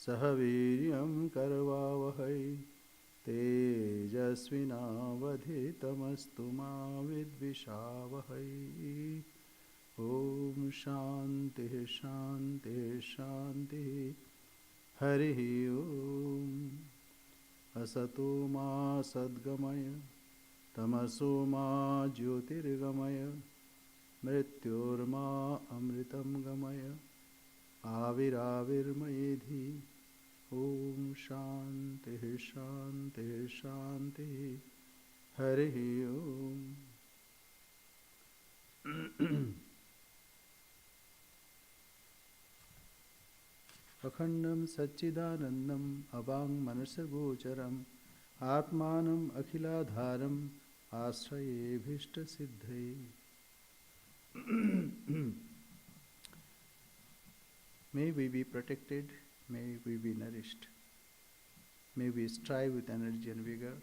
Sahaviryam karvavahai Tejasvinavadhitamastu ma vidvishavahai. Om Shanti Shanti Shanti. Harihi Om. Asato ma sadgamaya Tamaso ma jyotirgamaya Mrityorma amritam gamaya Aviravirmayedhi. Om Shanti Shanti Shanti. Harihi Om. Akhandam Satchidanandam Abang Manasagocharam Atmanam Akhiladharam Asraye Bhishta Siddhai. May we be protected, may we be nourished. May we strive with energy and vigor.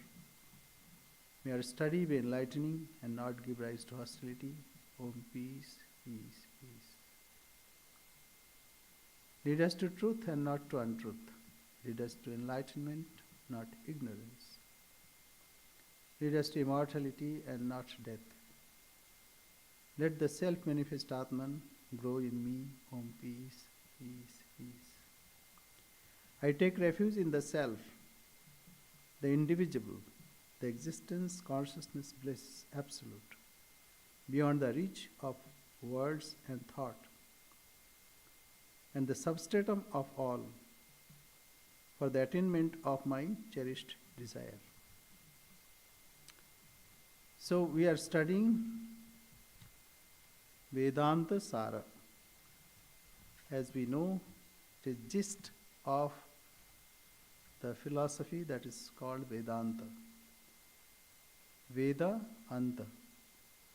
May our study be enlightening and not give rise to hostility. Om peace, peace, peace. Lead us to truth and not to untruth. Lead us to enlightenment, not ignorance. Lead us to immortality and not death. Let the self-manifest Atman grow in me. Om peace, peace, peace. I take refuge in the self, the indivisible, the existence, consciousness, bliss, absolute, beyond the reach of words and thought, and the substratum of all, for the attainment of my cherished desire. So we are studying Vedantasara. As we know, it is gist of the philosophy that is called Vedanta. Veda Anta,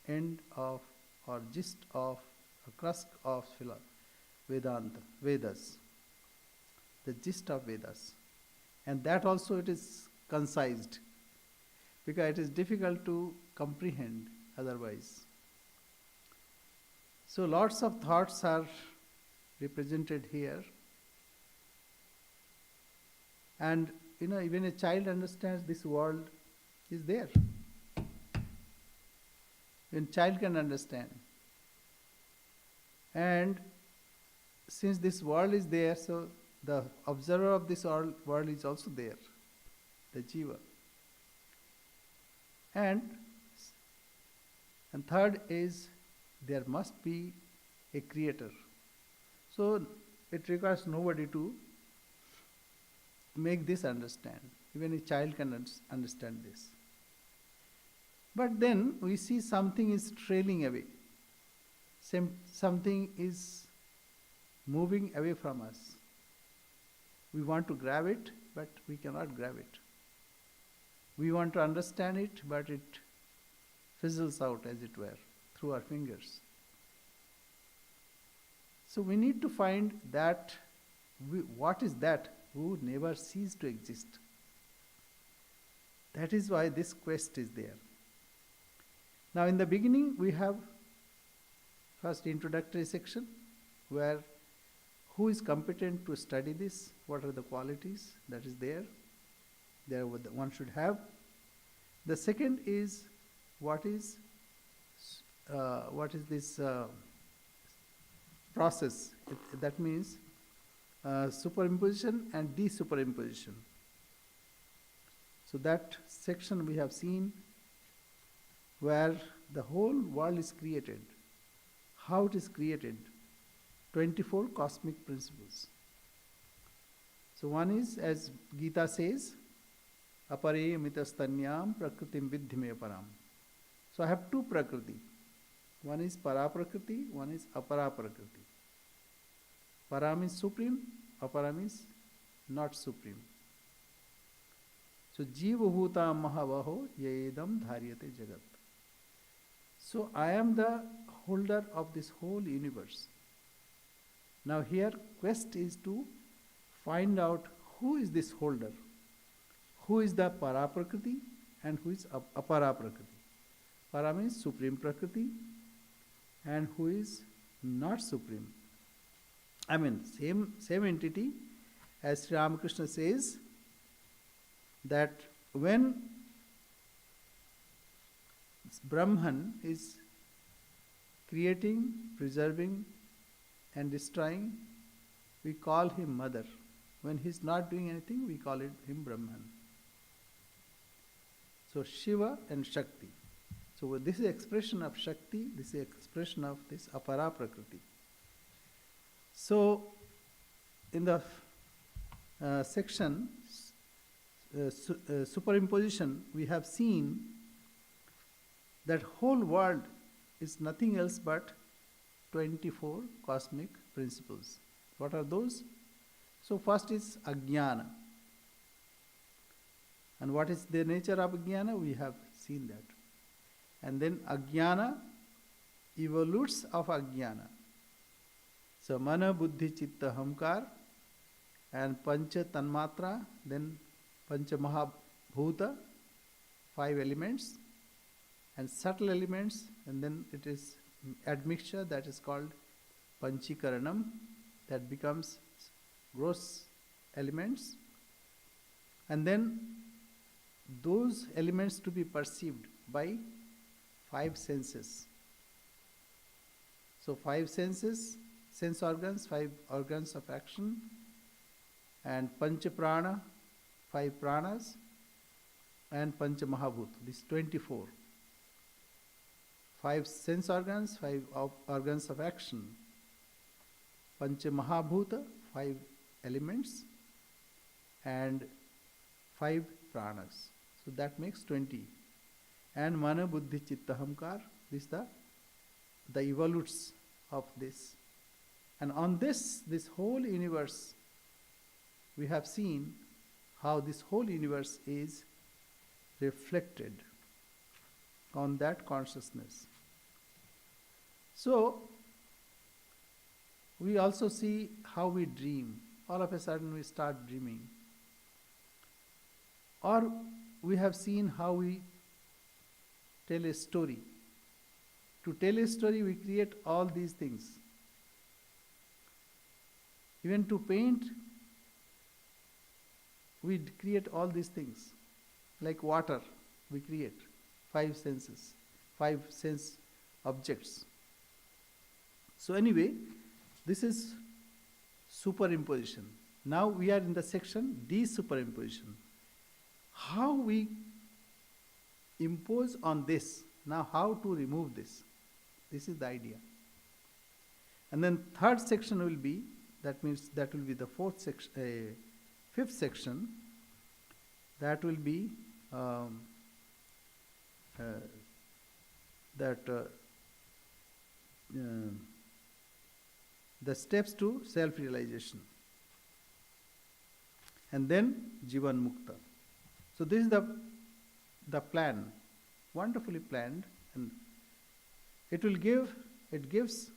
end of or gist of, a crux of Vedanta, Vedas, the gist of Vedas. And that also it is concised, because it is difficult to comprehend otherwise. So lots of thoughts are represented here. And even a child understands this world is there. Even child can understand. And since this world is there, so the observer of this world is also there, the jiva. And third is, there must be a creator. So it requires nobody to make this understand. Even a child can understand this. But then we see something is trailing away. Something is moving away from us. We want to grab it, but we cannot grab it. We want to understand it, but it fizzles out, as it were, through our fingers. So we need to find that, what is that who never ceased to exist. That is why this quest is there. Now in the beginning we have first introductory section, where who is competent to study this, what are the qualities that is there one should have. The second is what is this process. That means superimposition and desuperimposition. So that section we have seen, where the whole world is created. How it is created? 24 cosmic principles. So one is, as Gita says, apare mitastanyam prakritim vidhime param. So I have two prakriti. One is para prakriti, one is apara prakriti. Para means supreme, apara means not supreme. So jiva bhuta mahavaho yedam dharyate jagat. So I am the holder of this whole universe. Now here quest is to find out who is this holder, who is the para prakriti and who is apara prakriti. Para means supreme prakriti, and who is not supreme. I mean same entity as Sri Ramakrishna says, that when Brahman is creating, preserving, and destroying, we call him Mother. When he is not doing anything, we call him Brahman. So Shiva and Shakti. So this is expression of Shakti, this is expression of this Apara Prakriti. So in the section superimposition, we have seen that whole world is nothing else but 24 cosmic principles. What are those? So first is Ajnana. And what is the nature of Ajnana? We have seen that. And then Ajnana evolutes of Ajnana. So Mana, Buddhi, Chitta, Hamkar, and Pancha Tanmatra, then Pancha Mahabhuta, 5 elements, and subtle elements, and then it is admixture, that is called Panchikaranam, that becomes gross elements, and then those elements to be perceived by 5 senses. So 5 senses, sense organs, 5 organs of action, and Pancha Prana, 5 pranas, and Pancha Mahabhut, this 24. 5 sense organs, 5 organs of action, Pancha Mahabhuta, 5 elements, and 5 pranas. So that makes 20. And Mana, Buddhi, Chitta, Hamkar, this is the evolutes of this. And on this whole universe, we have seen how this whole universe is reflected on that consciousness. So, we also see how we dream. All of a sudden we start dreaming. Or we have seen how we tell a story. To tell a story, we create all these things. Even to paint, we create all these things. Like water, we create 5 senses, 5 sense objects. So anyway, this is superimposition. Now we are in the section de-superimposition. How we impose on this, now how to remove this. This is the idea. And then third section will be, that means that will be the fifth section, that will be the steps to self-realization. And then Jivan Mukta. So this is the plan, wonderfully planned, and it gives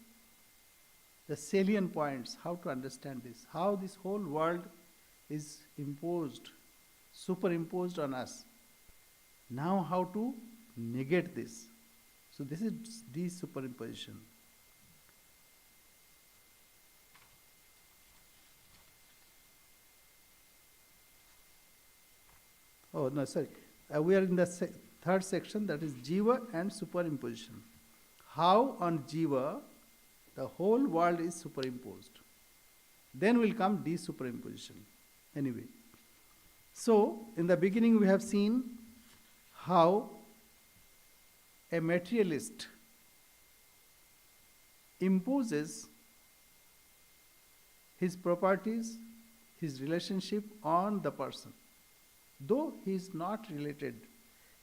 the salient points, how to understand this, how this whole world is imposed, superimposed on us. Now how to negate this. So this is de-superimposition. Oh, no, sorry. We are in the third section, that is Jiva and superimposition. How on Jiva the whole world is superimposed. Then will come de-superimposition. Anyway. So, in the beginning we have seen how a materialist imposes his properties, his relationship on the person. Though he is not related,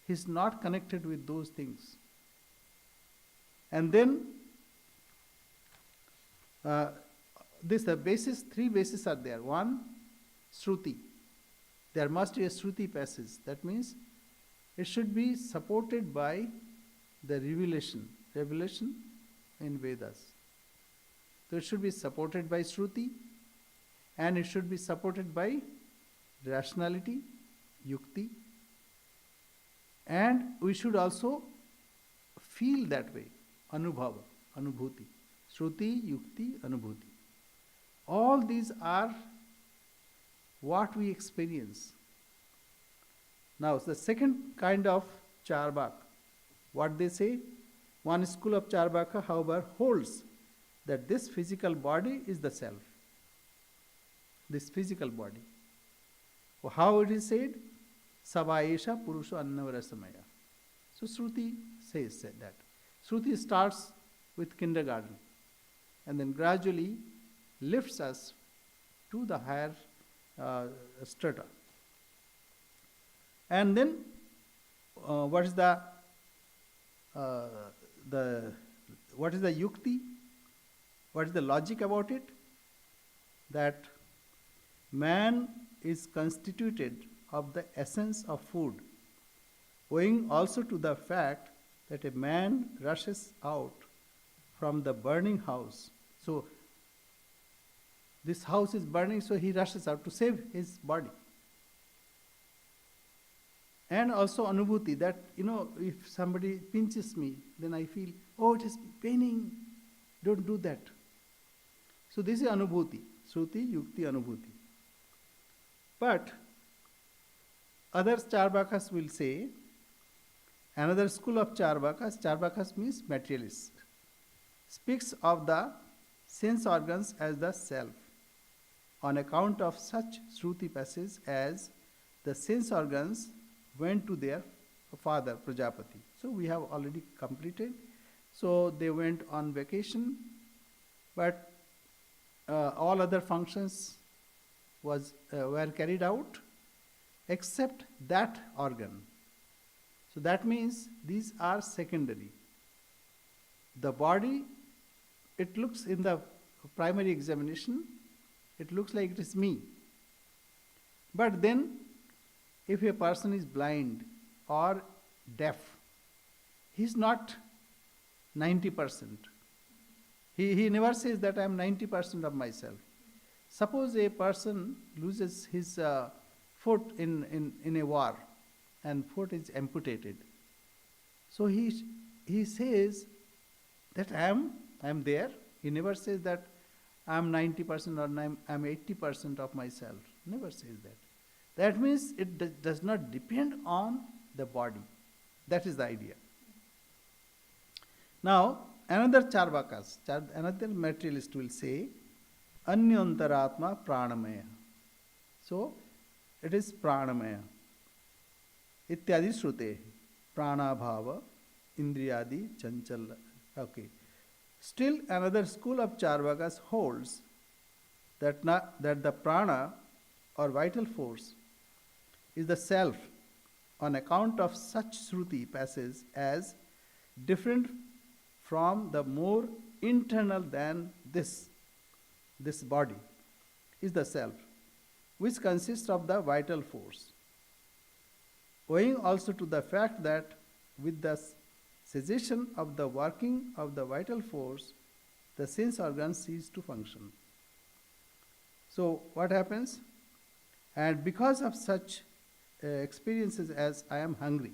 he is not connected with those things. And then three bases are there. One, Shruti. There must be a Shruti passage. That means it should be supported by the revelation in Vedas. So it should be supported by Shruti, and it should be supported by rationality, Yukti, and we should also feel that way, Anubhava, what we experience. Now, the second kind of Charvak, what they say, one school of Charvaka, however, holds that this physical body is the self. This physical body. How it is said? Savaesha Purusha Annavarasamaya. So Shruti says that. Shruti starts with kindergarten and then gradually lifts us to the higher strata. And then what is the yukti? What is the logic about it? That man is constituted of the essence of food, owing also to the fact that a man rushes out from the burning house. So, this house is burning, so he rushes out to save his body. And also anubhuti, that, if somebody pinches me, then I feel, oh, it is paining. Don't do that. So this is anubhuti. Shruti, yukti, anubhuti. But other Charvakas will say, another school of Charvakas means materialists, speaks of the sense organs as the self, on account of such Shruti passage as the sense organs went to their father, Prajapati. So we have already completed. So they went on vacation, but all other functions were carried out except that organ. So that means these are secondary. The body, it looks in the primary examination, it looks like it is me. But then, if a person is blind or deaf, he is not 90%. He never says that I am 90% of myself. Suppose a person loses his foot in a war and foot is amputated. So he says that I am there. He never says that I am 90% or I am 80% of myself. Never says that. That means it does not depend on the body. That is the idea. Now, another Charvakas, another materialist will say, Anyantaratma Pranamaya. So, it is Pranamaya. Ityadi Shrute. Pranabhava, Indriyadi, Chanchal. Okay. Still, another school of Charvakas holds that the prana or vital force is the self on account of such Shruti passages as different from the more internal than this body is the self, which consists of the vital force. Owing also to the fact that with the cessation of the working of the vital force, the sense organs cease to function. So what happens? And because of such experiences as I am hungry,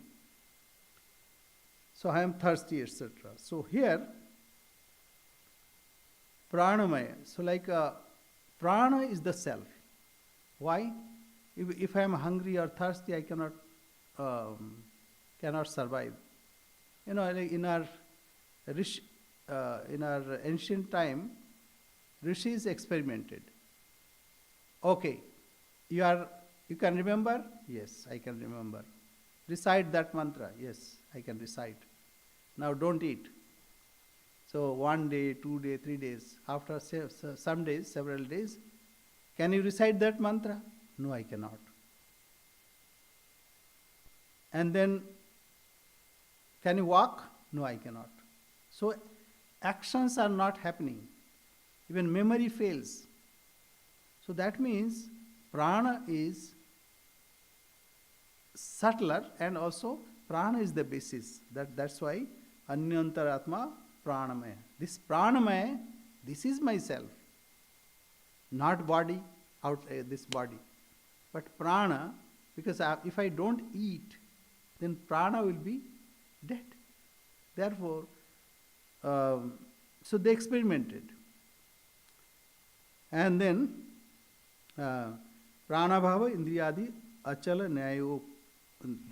so I am thirsty, etc. So here, pranamaya. So like prana is the self. Why? If I am hungry or thirsty, I cannot survive. In our ancient time, rishis experimented. Okay, you can remember? Yes, I can remember. Recite that mantra. Yes, I can recite. Now don't eat. So 1 day, 2 days, 3 days, after some days, several days, can you recite that mantra? No, I cannot. And then, can you walk? No, I cannot. So actions are not happening. Even memory fails. So that means prana is subtler and also prana is the basis. That's why Anyantaratma Pranamaya. This Pranamaya, this is myself. Not body, this body. But prana, because if I don't eat, then prana will be dead. Therefore, so they experimented. And then pranabhava indriyadi achala nyayo.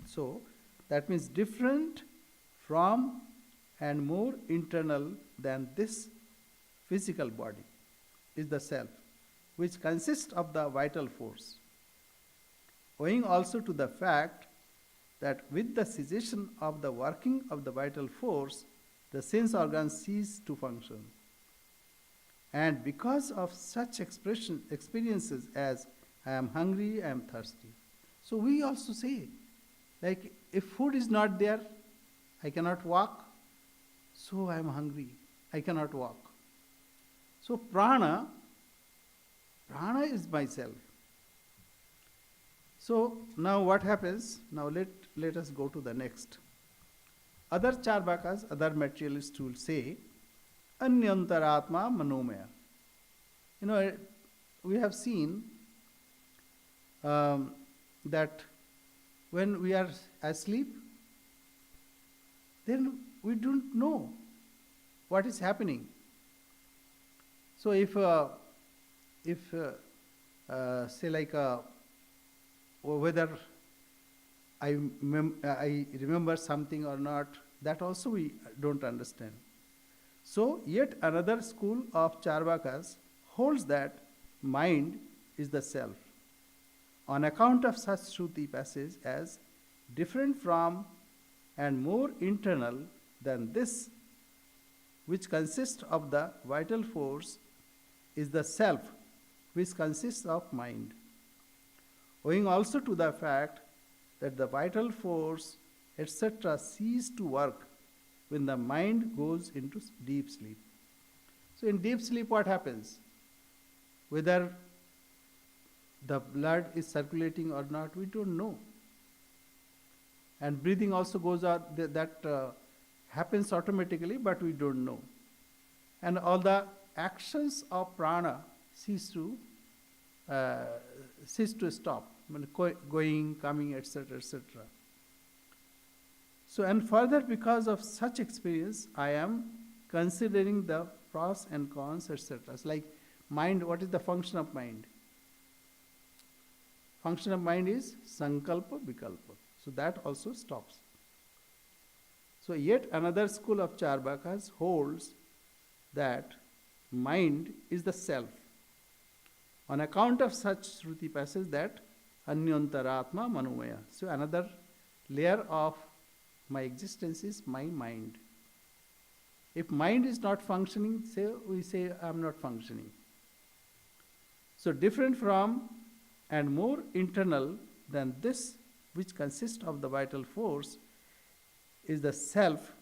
So that means different from and more internal than this physical body is the self, which consists of the vital force. Owing also to the fact that with the cessation of the working of the vital force, the sense organs cease to function. And because of such experiences as I am hungry, I am thirsty. So we also say, like, if food is not there, I cannot walk, so I am hungry, I cannot walk. So prana is myself. So now what happens? Now let us go to the next. Other Charvakas, other materialists will say, Anyantaratma Manomaya. We have seen that when we are asleep, then we don't know what is happening. So if say like whether I remember something or not, that also we don't understand. So yet another school of Charvakas holds that mind is the self, on account of such Shruti passage as different from and more internal than this, which consists of the vital force, is the self, which consists of mind. Owing also to the fact that the vital force, etc., cease to work when the mind goes into deep sleep. So in deep sleep what happens? Whether the blood is circulating or not, we don't know. And breathing also goes out, that happens automatically, but we don't know. And all the actions of prana cease to stop, going, coming, etc., etc. So, and further, because of such experience, I am considering the pros and cons, etc. It's like mind, what is the function of mind? Function of mind is sankalpa, vikalpa. So that also stops. So yet another school of Charvakas holds that mind is the self, on account of such Shruti passage that Anyantaratma Manomaya. So another layer of my existence is my mind. If mind is not functioning, we say I am not functioning. So different from and more internal than this, which consists of the vital force, is the self,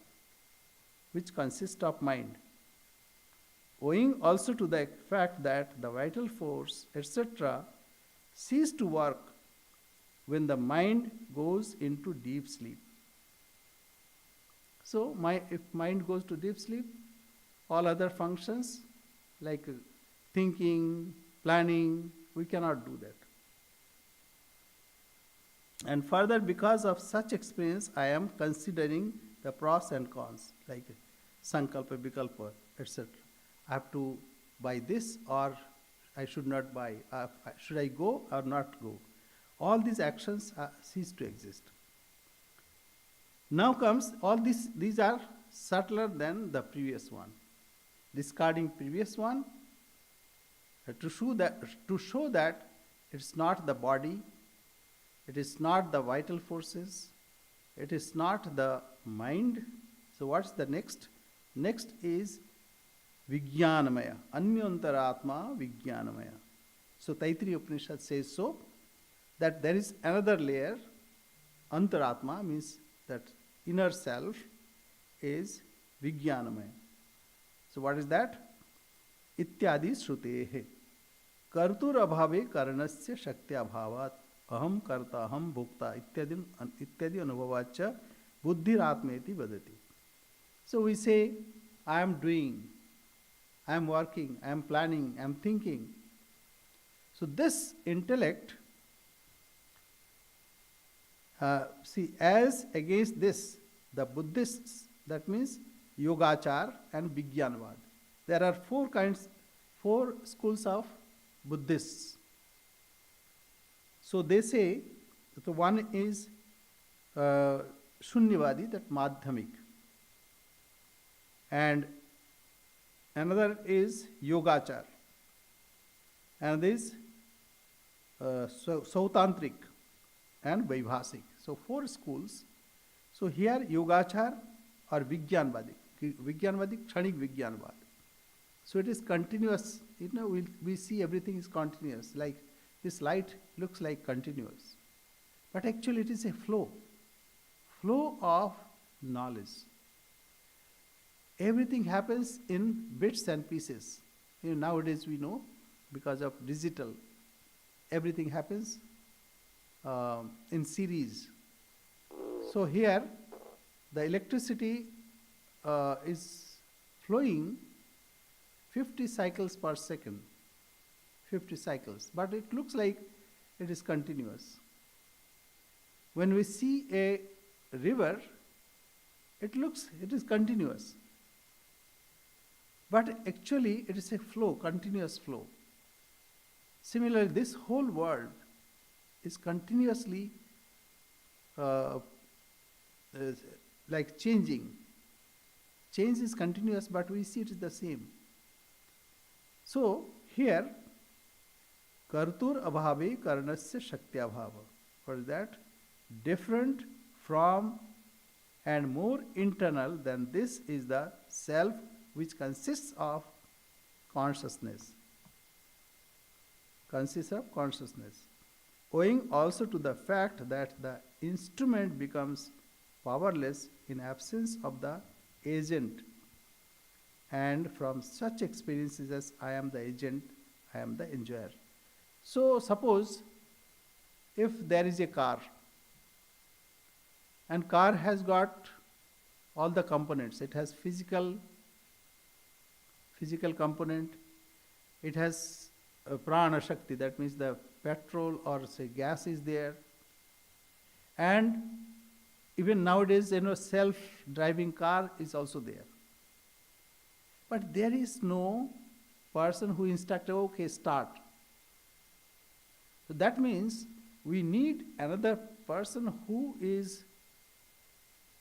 which consists of mind. Owing also to the fact that the vital force, etc., cease to work when the mind goes into deep sleep. So if mind goes to deep sleep, all other functions like thinking, planning, we cannot do that. And further, because of such experience, I am considering the pros and cons, like sankalpa, vikalpa, etc. I have to buy this or I should not buy. Should I go or not go? All these actions cease to exist. Now comes all these are subtler than the previous one. Discarding previous one to show that it's not the body, it is not the vital forces, it is not the mind. So what's the next? Next is Vijnanamaya, Anyantaratma Vijnanamaya. So Taittiriya Upanishad says so, that there is another layer, Antaratma means that inner self is Vijnanamaya. So what is that? Ityadi Shrutehe. Kartur abhave karanasya shaktya bhavat aham karta aham bhokta ityadi anubhavacha buddhiratmeti vadati. So we say, I am doing, I am working, I am planning, I am thinking. So this intellect, as against this, the Buddhists, that means Yogachar and Vijnanavad. There are four schools of Buddhists. So they say, the one is Shunyavadi, that Madhyamik, and another is Yogachar, and this Sautantrik and Vaibhasik. So four schools. So here Yogachar or Vigyanvadik, Kshanik Vigyanvad. So it is continuous. We see everything is continuous. Like this light looks like continuous, but actually it is a flow of knowledge. Everything happens in bits and pieces. Nowadays we know, because of digital, everything happens in series. So here the electricity is flowing 50 cycles per second, 50 cycles, but it looks like it is continuous. When we see a river, it is continuous, but actually it is a flow, continuous flow. Similarly, this whole world is continuously like changing. Change is continuous, but we see it is the same. So here, kartur abhave karnasya shaktya-bhava. What is that? Different from and more internal than this is the self, which consists of consciousness. Consists of consciousness. Owing also to the fact that the instrument becomes powerless in absence of the agent, and from such experiences as I am the agent, I am the enjoyer. So suppose if there is a car, and car has got all the components. It has physical component, it has prana shakti, that means the petrol or say gas is there, and even nowadays self-driving car is also there. But there is no person who instructs, okay, start. So that means we need another person who is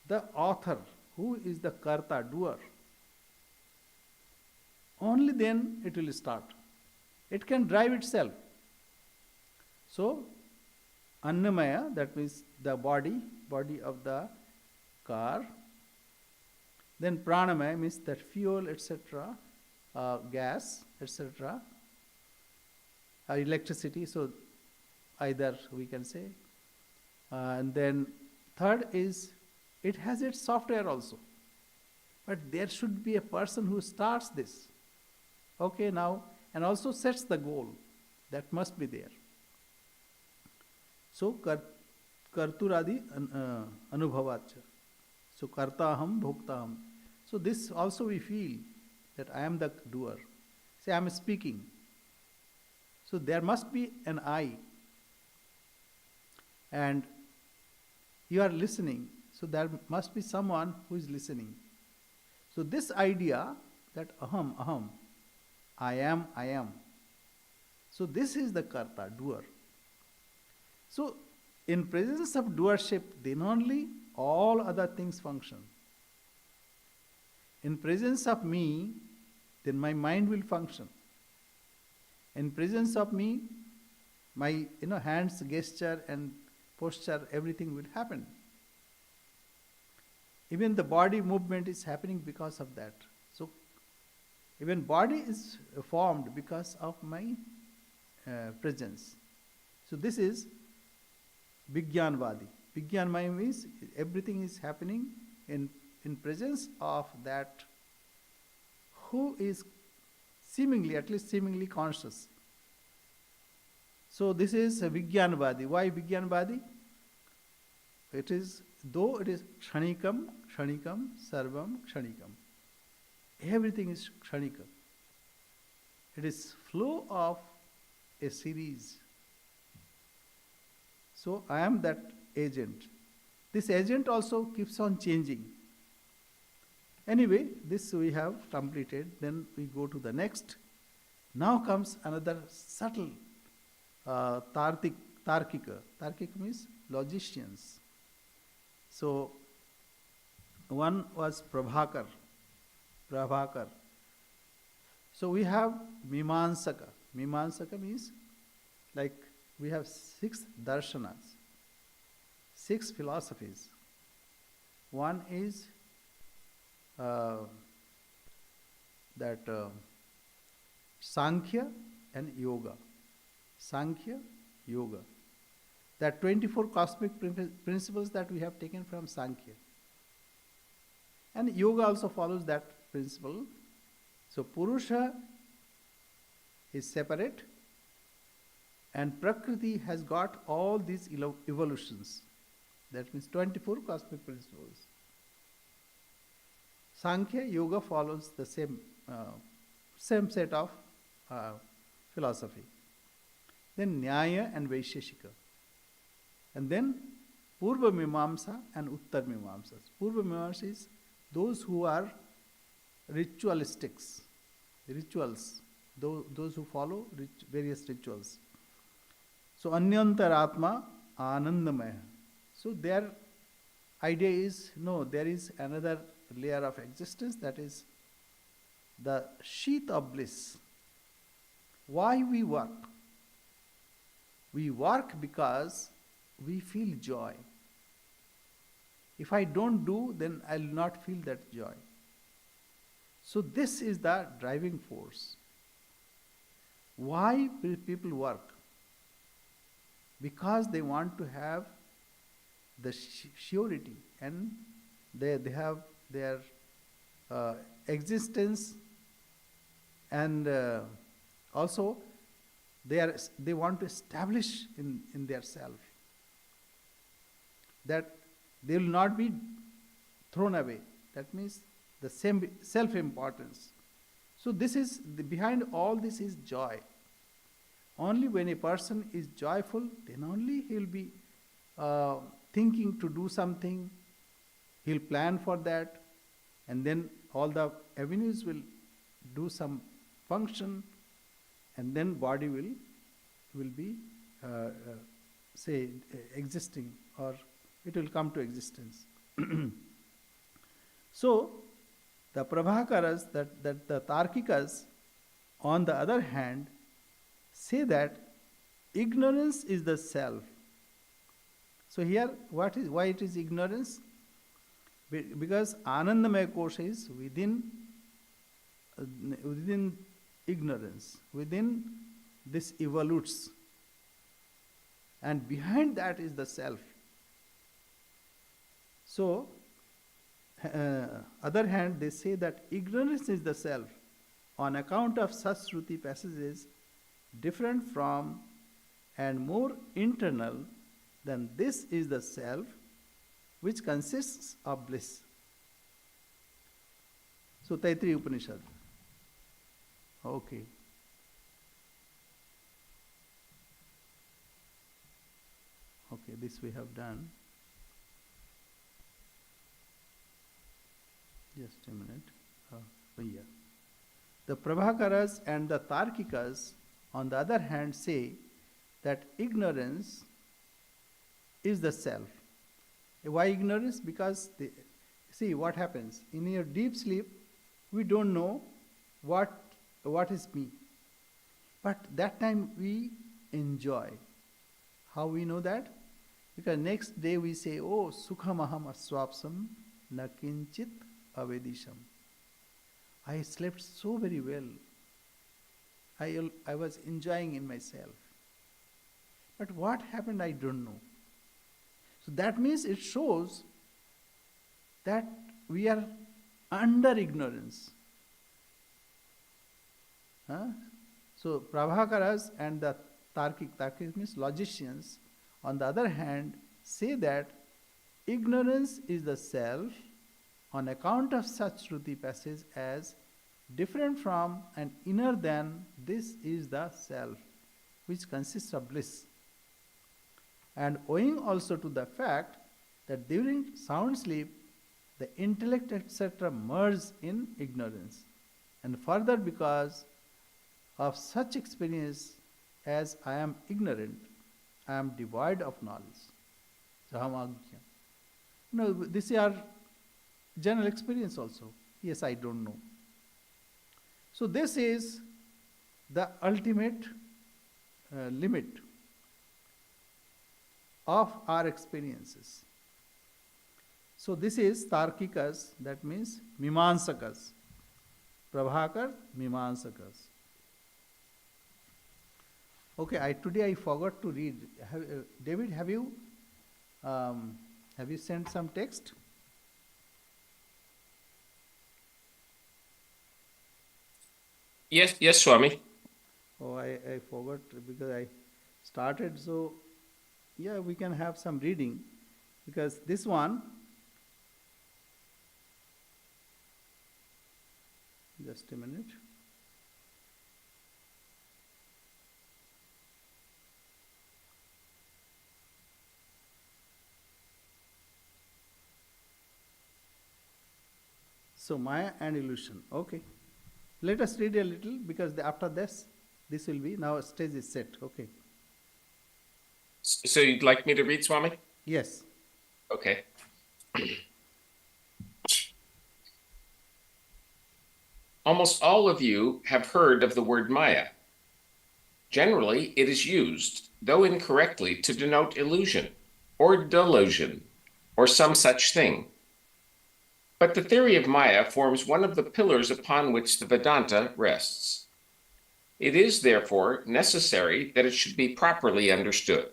the author, who is the karta, doer. Only then it will start. It can drive itself. So, Annamaya, that means the body of the car. Then Pranamaya means that fuel, etc., gas, etc., electricity, so either we can say. And then third is, it has its software also. But there should be a person who starts this. Okay, now, and also sets the goal. That must be there. So, karturadi anubhavacha. So, kartaham, bhoktaham. So, this also we feel that I am the doer. Say, I am speaking. So, there must be an I. And you are listening. So, there must be someone who is listening. So, this idea that aham, I am. So, this is the karta, doer. So, in presence of doership, then only all other things function. In presence of me, then my mind will function. In presence of me, my hands, gesture and posture, everything will happen. Even the body movement is happening because of that. So, even body is formed because of my presence. So, this is Vigyanvadi. Vigyanmaya means everything is happening in presence of that who is at least seemingly conscious. So this is a Vigyanvadi. Why Vigyanvadi? Though it is Kshanikam, Sarvam, Kshanikam. Everything is Kshanika. It is flow of a series. So I am that agent. This agent also keeps on changing. Anyway, this we have completed. Then we go to the next. Now comes another subtle Tarkika. Tarkika means logicians. So one was Prabhakar. Prabhakar. So we have Mimansaka. Mimansaka means like we have 6 darshanas, 6 philosophies. One is that Sankhya and Yoga. Sankhya, Yoga. That 24 cosmic principles that we have taken from Sankhya. And Yoga also follows that principle. So Purusha is separate and Prakriti has got all these evolutions. That means 24 cosmic principles. Sankhya Yoga follows the same set of philosophy. Then Nyaya and Vaisheshika. And then Purva Mimamsa and Uttar Mimamsa. Purva Mimamsa is those who are rituals, those who follow various rituals. So Anyantaratma Anandamaya. So their idea is, no, there is another layer of existence, that is the sheath of bliss. Why we work? We work because we feel joy. If I don't do, then I will not feel that joy. So this is the driving force. Why people work? Because they want to have the surety, and they have their existence, and also they want to establish in their self that they will not be thrown away. That means the same self-importance. So this is behind all this is joy. Only when a person is joyful, then only he will be thinking to do something. He will plan for that, and then all the avenues will do some function, and then body will be existing, or it will come to existence. So the Prabhakaras, that the Tarkikas, on the other hand, say that ignorance is the self. So here, why it is ignorance? Because Anandamaya Kosha is within ignorance, within this evolutes, and behind that is the self. So, other hand, they say that ignorance is the self on account of such Shruti passages different from and more internal than this is the self which consists of bliss. So Taittiriya Upanishad. Okay. Okay, this we have done. Just a minute. Yeah. The Prabhakaras and the Tarkikas, on the other hand, say that ignorance is the self. Why ignorance? Because see what happens. In your deep sleep, we don't know what is me. But that time we enjoy. How we know that? Because next day we say, oh, sukhamaham aswapsam na kinchit avedisham. I slept so very well. I was enjoying in myself. But what happened, I don't know. So that means it shows that we are under ignorance. So Prabhakaras and the Tarkic means logicians, on the other hand, say that ignorance is the self on account of such Shruti passage as different from and inner than this is the self, which consists of bliss. And owing also to the fact that during sound sleep, the intellect, etc., merge in ignorance. And further, because of such experience as I am ignorant, I am devoid of knowledge. Sahamagya. No, this is our general experience also. Yes, I don't know. So this is the ultimate limit of our experiences. So this is Tarkikas, that means Mimansakas. Prabhakar, Mimansakas. Okay, today I forgot to read. David, have you sent some text? Yes, Swami. Oh, I forgot because I started. So, yeah, we can have some reading because this one, just a minute. So, Maya and illusion. Okay. Let us read a little because after this will be, now stage is set. Okay. So you'd like me to read, Swami? Yes. Okay. Almost all of you have heard of the word Maya. Generally, it is used, though incorrectly, to denote illusion, or delusion, or some such thing. But the theory of Maya forms one of the pillars upon which the Vedanta rests. It is, therefore, necessary that it should be properly understood.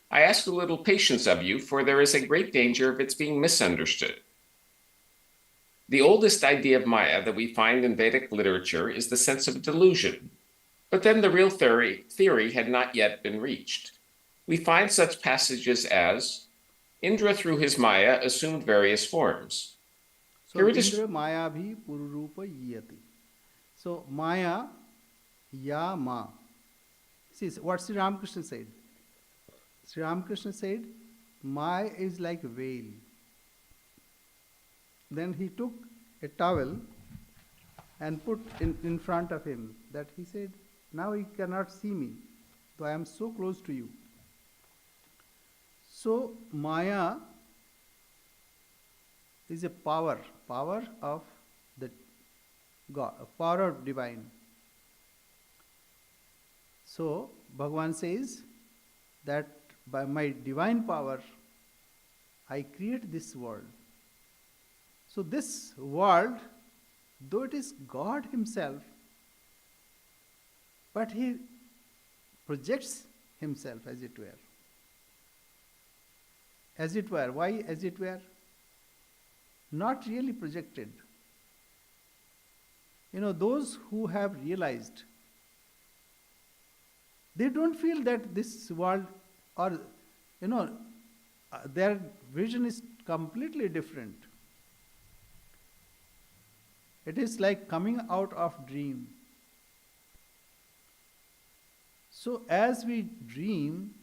I ask a little patience of you, for there is a great danger of its being misunderstood. The oldest idea of Maya that we find in Vedic literature is the sense of delusion, but then the real theory had not yet been reached. We find such passages as, Indra through his Maya assumed various forms. So, Here it is. Indra Maya bhi Pururupa Yati. So, Maya, Ya Ma. See what Sri Ramakrishna said. Sri Ramakrishna said, Maya is like a veil. Then he took a towel and put in front of him, that he said, now you cannot see me, though I am so close to you. So Maya is a power of the God, a power of divine. So Bhagavan says that by my divine power I create this world. So this world, though it is God Himself, but He projects Himself, as it were. As it were. Why as it were? Not really projected. Those who have realized, they don't feel that this world, or, their vision is completely different. It is like coming out of dream. So as we dream,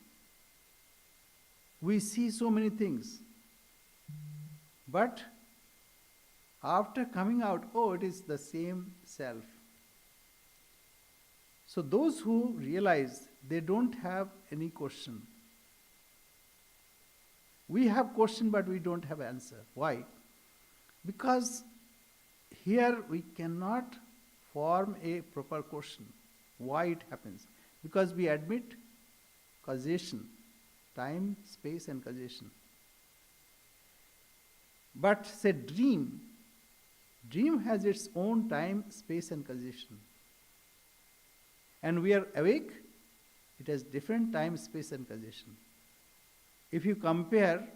we see so many things. But after coming out, it is the same self. So those who realize, they don't have any question. We have question, but we don't have answer. Why? Because here we cannot form a proper question. Why it happens? Because we admit causation, time, space and causation. But say dream has its own time, space and causation. And we are awake, it has different time, space and causation. If you compare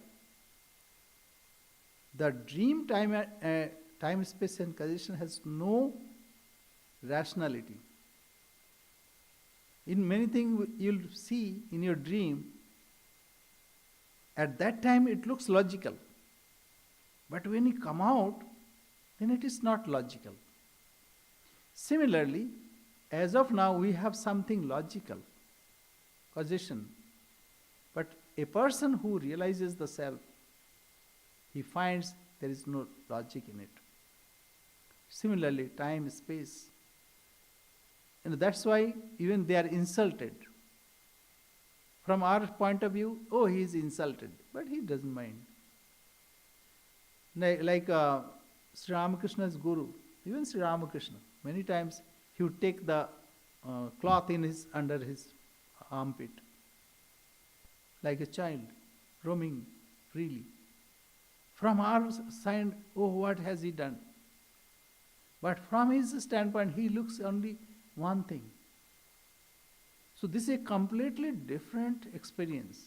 the dream time, space and causation has no rationality. In many things you'll see in your dream, at that time it looks logical. But when you come out, then it is not logical. Similarly, as of now we have something logical, causation. But a person who realizes the self, he finds there is no logic in it. Similarly, time, space. That's why even they are insulted. From our point of view, oh, he is insulted, but he doesn't mind. Like Sri Ramakrishna's guru, even Sri Ramakrishna, many times he would take the cloth in his under his armpit, like a child, roaming freely. From our side, oh, what has he done? But from his standpoint, he looks only one thing. So this is a completely different experience.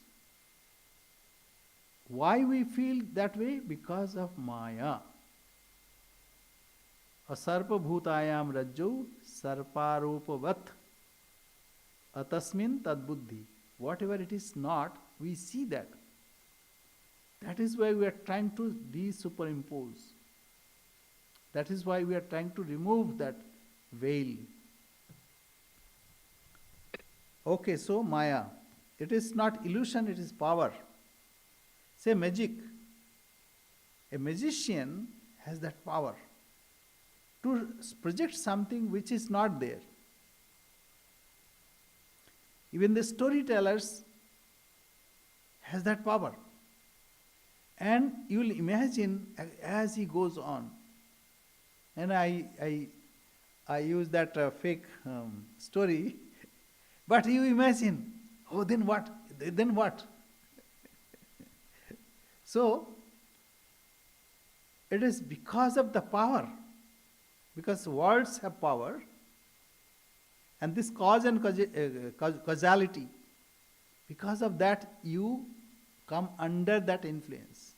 Why we feel that way? Because of Maya. Asarpa bhutayam rajju sarparopavat atasmin tadbuddhi. Whatever it is not, we see that. That is why we are trying to de-superimpose. That is why we are trying to remove that veil. Okay, so Maya. It is not illusion, it is power. Say magic. A magician has that power to project something which is not there. Even the storytellers has that power. And you will imagine as he goes on. And I use that fake story. But you imagine, oh, then what? Then what? So, it is because of the power. Because words have power. And this cause and causality. Because of that, you come under that influence.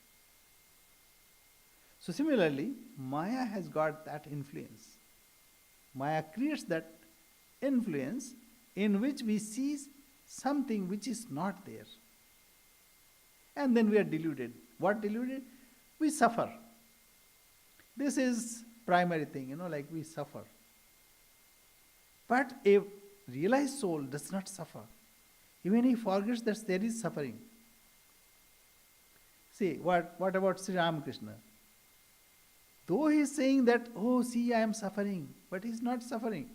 So similarly, Maya has got that influence. Maya creates that influence in which we see something which is not there. And then we are deluded. What deluded? We suffer. This is primary thing, like we suffer. But a realized soul does not suffer. Even he forgets that there is suffering. See, what about Sri Ramakrishna? Though he is saying that, oh, see, I am suffering, but he is not suffering.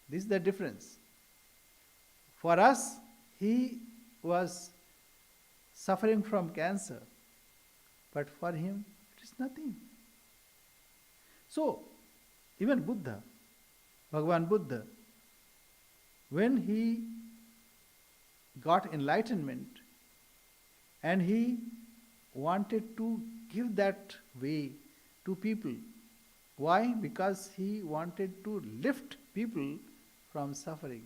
This is the difference. For us, he was suffering from cancer, but for him, it is nothing. So, even Buddha, Bhagavan Buddha, when he got enlightenment and he wanted to give that way to people. Why? Because he wanted to lift people from suffering.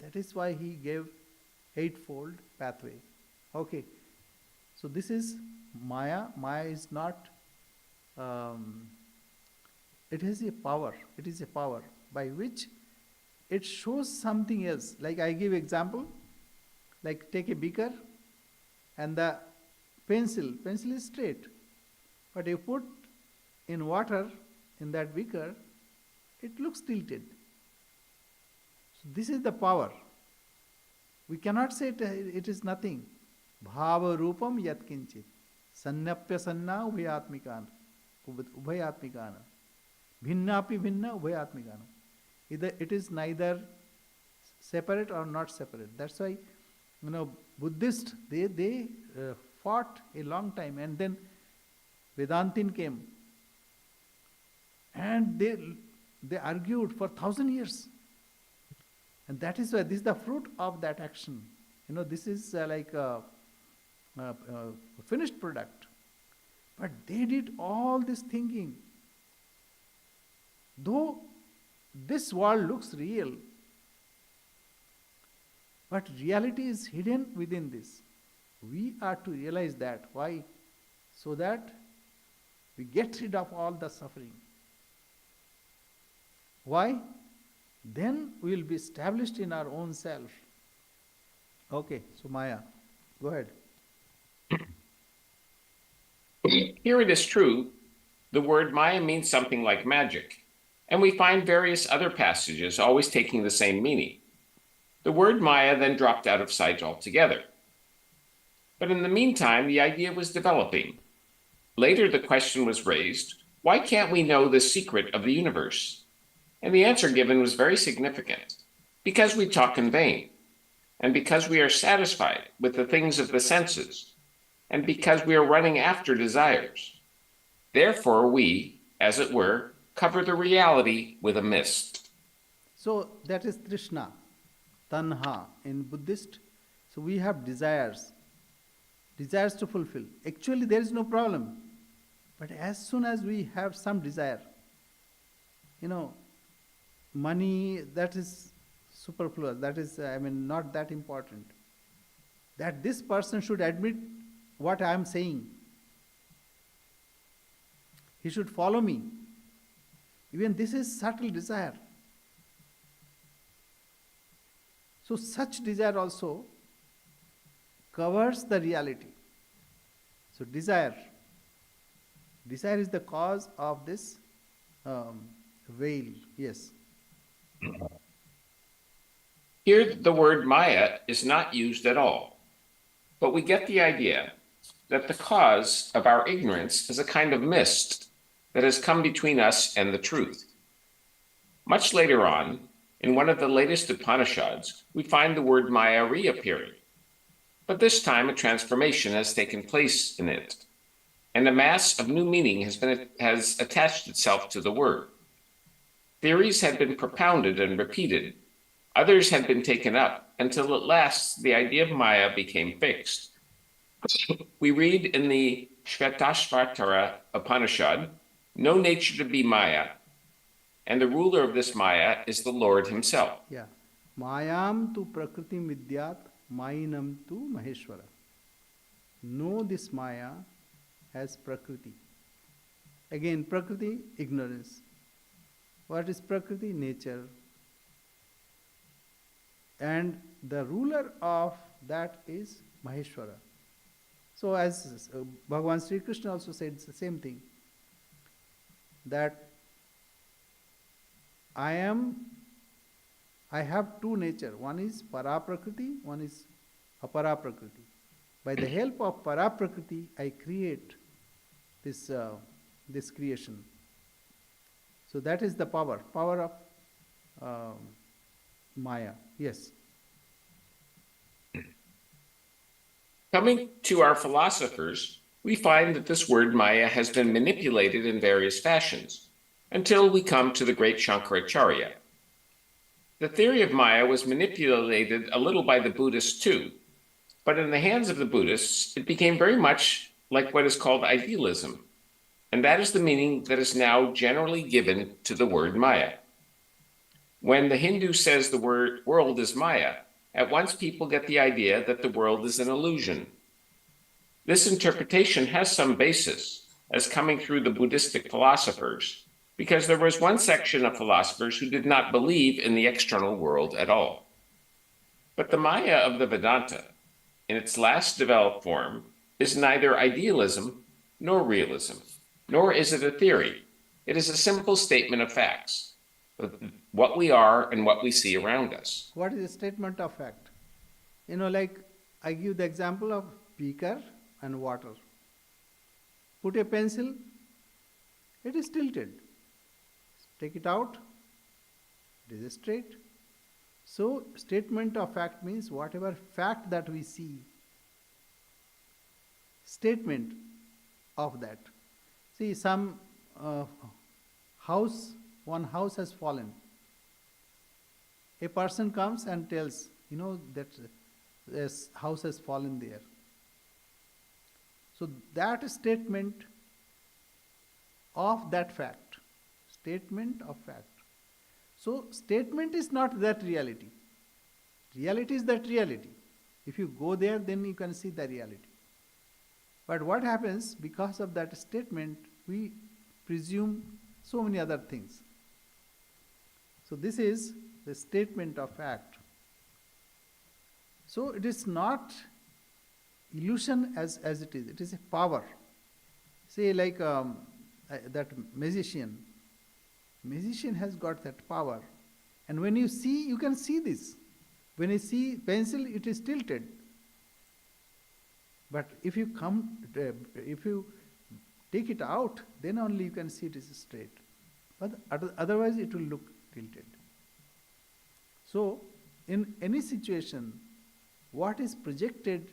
That is why he gave eightfold pathway. Okay. So this is Maya. Maya is not, it is a power. It is a power by which it shows something else. Like I give example, like take a beaker and the pencil is straight. But you put in water in that beaker, it looks tilted. So this is the power. We cannot say it is nothing. Bhava rupam yat kinchit. Sannapya sanna ubhayatmikana. Bhinnapi bhinna ubhayatmikana. Either it is neither separate or not separate. That's why, Buddhists, they fought a long time, and then Vedantin came. And they argued for 1,000 years. And that is why this is the fruit of that action. This is like a finished product. But they did all this thinking. Though this world looks real, but reality is hidden within this. We are to realize that. Why? So that we get rid of all the suffering. Why? Then we will be established in our own self. Okay, so Maya, go ahead. Here it is true, the word Maya means something like magic, and we find various other passages always taking the same meaning. The word Maya then dropped out of sight altogether. But in the meantime, the idea was developing. Later, the question was raised, why can't we know the secret of the universe? And the answer given was very significant. Because we talk in vain. and because we are satisfied with the things of the senses, and because we are running after desires. Therefore, we, as it were, cover the reality with a mist. So that is Trishna, Tanha in Buddhist. So we have desires, desires to fulfill. Actually, there is no problem. But as soon as we have some desire, money, that is superfluous, that is, not that important. That this person should admit what I am saying. He should follow me. Even this is subtle desire. So such desire also covers the reality. So desire is the cause of this veil. Yes. Here, the word Maya is not used at all, but we get the idea that the cause of our ignorance is a kind of mist that has come between us and the truth. Much later on, in one of the latest Upanishads, we find the word Maya reappearing. But this time a transformation has taken place in it, and a mass of new meaning has attached itself to the word. Theories had been propounded and repeated, others had been taken up, until at last the idea of Maya became fixed. We read in the Shvetashvatara Upanishad, "Know nature to be Maya, and the ruler of this Maya is the Lord himself." Yeah. Mayam tu prakriti vidyat, mainam tu maheshwara. Know this Maya as Prakriti. Again, Prakriti, ignorance. What is Prakriti? Nature. And the ruler of that is Maheshwara. So as Bhagavan Sri Krishna also said the same thing, that I have two nature. One is Paraprakriti, one is Aparaprakriti. By the help of Paraprakriti, I create this creation. So that is the power of Maya. Yes. Coming to our philosophers, we find that this word Maya has been manipulated in various fashions, until we come to the great Shankaracharya. The theory of Maya was manipulated a little by the Buddhists too, but in the hands of the Buddhists, it became very much like what is called idealism, and that is the meaning that is now generally given to the word Maya. When the Hindu says the word world is Maya, at once people get the idea that the world is an illusion. This interpretation has some basis, as coming through the Buddhistic philosophers, because there was one section of philosophers who did not believe in the external world at all. But the Maya of the Vedanta, in its last developed form, is neither idealism nor realism, nor is it a theory. It is a simple statement of facts, what we are and what we see around us. What is a statement of fact? Like I give the example of beaker and water. Put a pencil, it is tilted. Take it out, it is straight. So, statement of fact means whatever fact that we see, statement of that. See, some one house has fallen. A person comes and tells, that this house has fallen there. So that statement of that fact. Statement of fact. So statement is not that reality. Reality is that reality. If you go there, then you can see the reality. But what happens, because of that statement, we presume so many other things. So this is the statement of fact. So it is not illusion as it is. It is a power. Say like that magician. Magician has got that power. And when you see, you can see this. When you see pencil, it is tilted. But if you take it out, then only you can see it is straight. But otherwise it will look tilted. So, in any situation, what is projected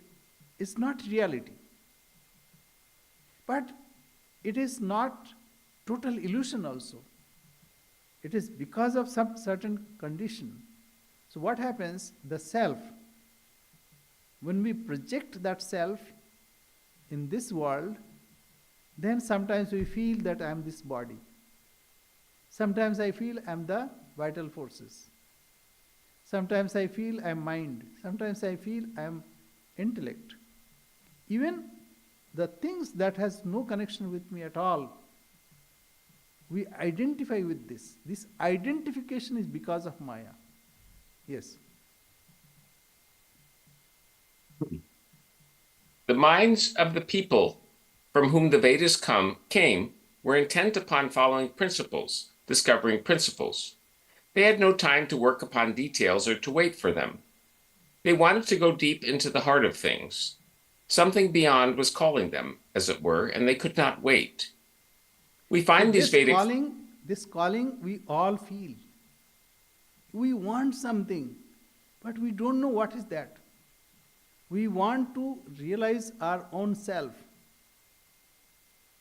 is not reality. But it is not total illusion also. It is because of some certain condition. So what happens? The self, when we project that self in this world, then sometimes we feel that I am this body. Sometimes I feel I am the vital forces. Sometimes I feel I am mind. Sometimes I feel I am intellect. Even the things that has no connection with me at all, we identify with this. This identification is because of Maya. Yes. The minds of the people from whom the Vedas came were intent upon following principles, discovering principles. They had no time to work upon details or to wait for them. They wanted to go deep into the heart of things. Something beyond was calling them, as it were, and they could not wait. We So find these Vedic... this calling we all feel. We want something, but we don't know what is that. We want to realize our own self,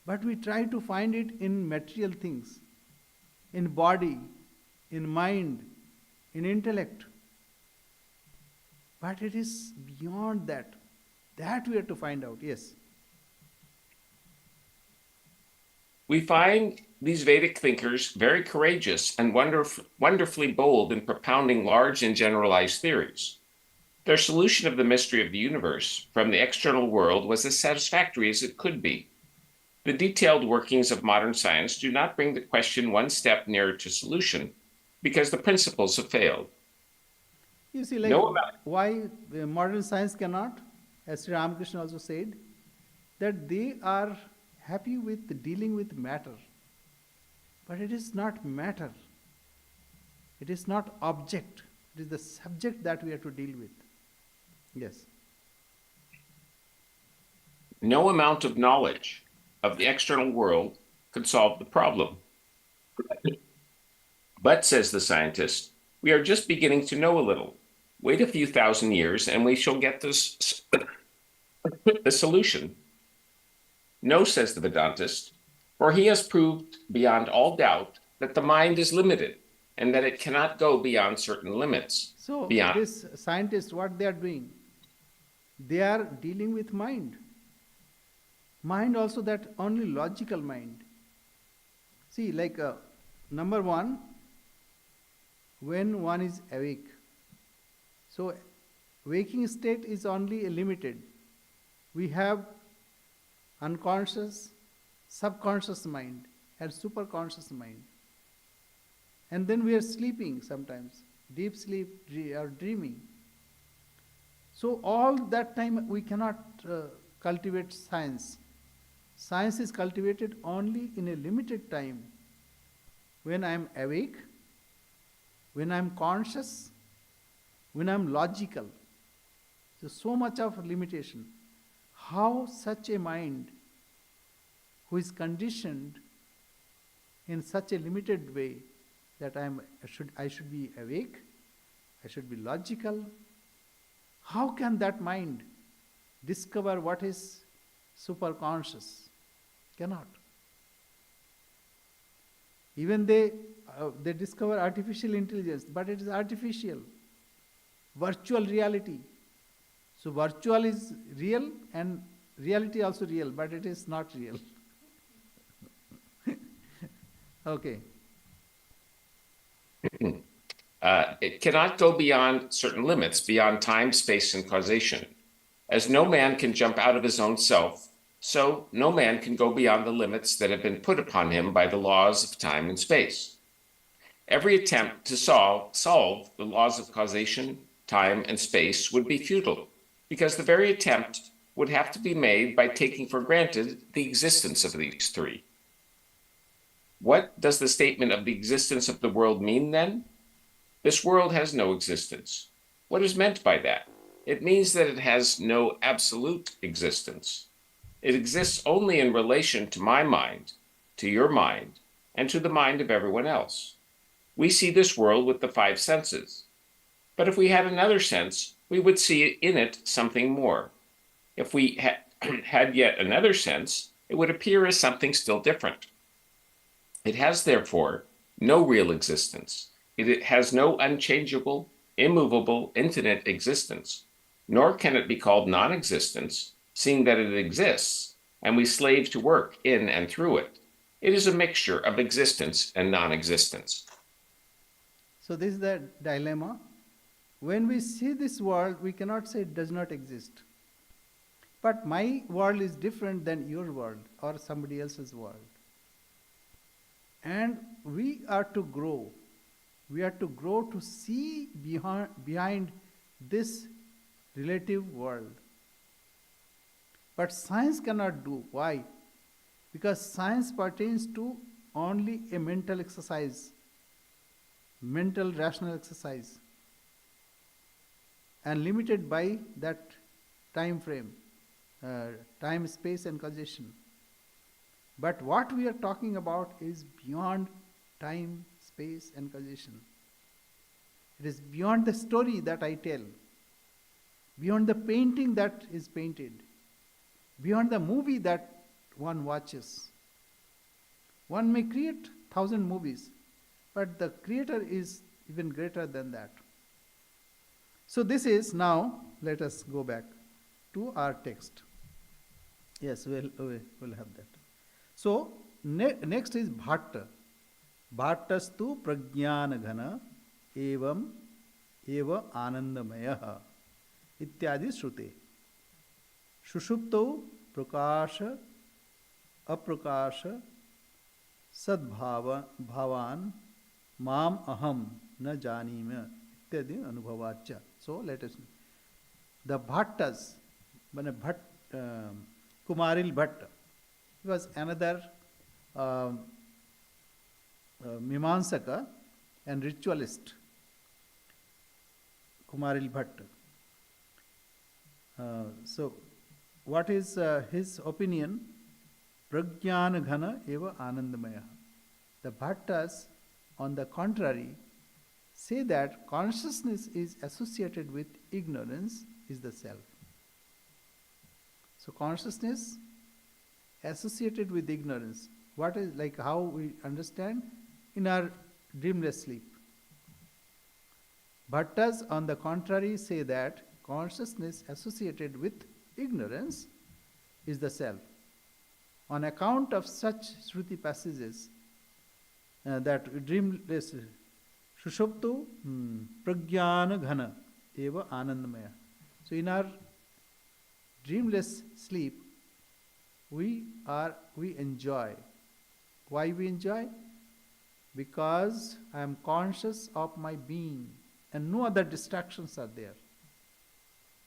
but we try to find it in material things, in body, in mind, in intellect. But it is beyond that. That we have to find out, yes. We find these Vedic thinkers very courageous and wonderfully bold in propounding large and generalized theories. Their solution of the mystery of the universe from the external world was as satisfactory as it could be. The detailed workings of modern science do not bring the question one step nearer to solution because the principles have failed. You see, like why modern science cannot, as Sri Ramakrishna also said, that they are happy with dealing with matter. But it is not matter. It is not object. It is the subject that we have to deal with. Yes. No amount of knowledge of the external world could solve the problem. But, says the scientist, we are just beginning to know a little. Wait a few thousand years and we shall get this the solution. No, says the Vedantist, for he has proved beyond all doubt that the mind is limited and that it cannot go beyond certain limits. So this scientists, what they are doing? They are dealing with mind. Mind also, that only logical mind. See, like number one, when one is awake. So waking state is only limited. We have unconscious, subconscious mind and superconscious mind. And then we are sleeping sometimes, deep sleep or dreaming. So all that time we cannot cultivate science. Science is cultivated only in a limited time. When I am awake, when I am conscious, when I am logical. So much of limitation. How such a mind who is conditioned in such a limited way that I should be awake, I should be logical. How can that mind discover what is superconscious? Cannot. Even they discover artificial intelligence, but it is artificial. Virtual reality. So virtual is real and reality also real, but it is not real. Okay. It cannot go beyond certain limits, beyond time, space, and causation. As no man can jump out of his own self, so no man can go beyond the limits that have been put upon him by the laws of time and space. Every attempt to solve the laws of causation, time, and space would be futile, because the very attempt would have to be made by taking for granted the existence of these three. What does the statement of the existence of the world mean then? This world has no existence. What is meant by that? It means that it has no absolute existence. It exists only in relation to my mind, to your mind, and to the mind of everyone else. We see this world with the five senses. But if we had another sense, we would see in it something more. If we had yet another sense, it would appear as something still different. It has, therefore, no real existence. It has no unchangeable, immovable, infinite existence, nor can it be called non existence, seeing that it exists, and we slave to work in and through it. It is a mixture of existence and non existence. So, this is the dilemma. When we see this world, we cannot say it does not exist. But my world is different than your world or somebody else's world. And we are to grow. We are to grow to see behind this relative world. But science cannot do. Why? Because science pertains to only a mental exercise, mental rational exercise, and limited by that time frame, time, space, and causation. But what we are talking about is beyond time, space, and causation. It is beyond the story that I tell, beyond the painting that is painted, beyond the movie that one watches. One may create 1,000 movies, but the creator is even greater than that. So this is now, let us go back to our text. Yes, we'll have that. So next is Bhatta. Bhattastu prajnana ghana evam eva anandamaya ityadi shrute. Shushupto prakasha aprakasha sadbhavan mam aham na janima ityadi anubhavacha. So let us, the Bhattas, Kumaril Bhatta, he was another Mimamsaka and ritualist, Kumaril Bhatta. So, what is his opinion? Prajnana ghana eva anandamaya. The Bhattas, on the contrary, say that consciousness is associated with ignorance is the self. So, consciousness associated with ignorance. What is, like how we understand in our dreamless sleep. Bhattas, on the contrary, say that consciousness associated with ignorance is the self. On account of such Shruti passages, that dreamless, Shushuptu Pragyana Ghana Eva Anandamaya. So in our dreamless sleep, we enjoy. Why we enjoy? Because I am conscious of my being and no other distractions are there.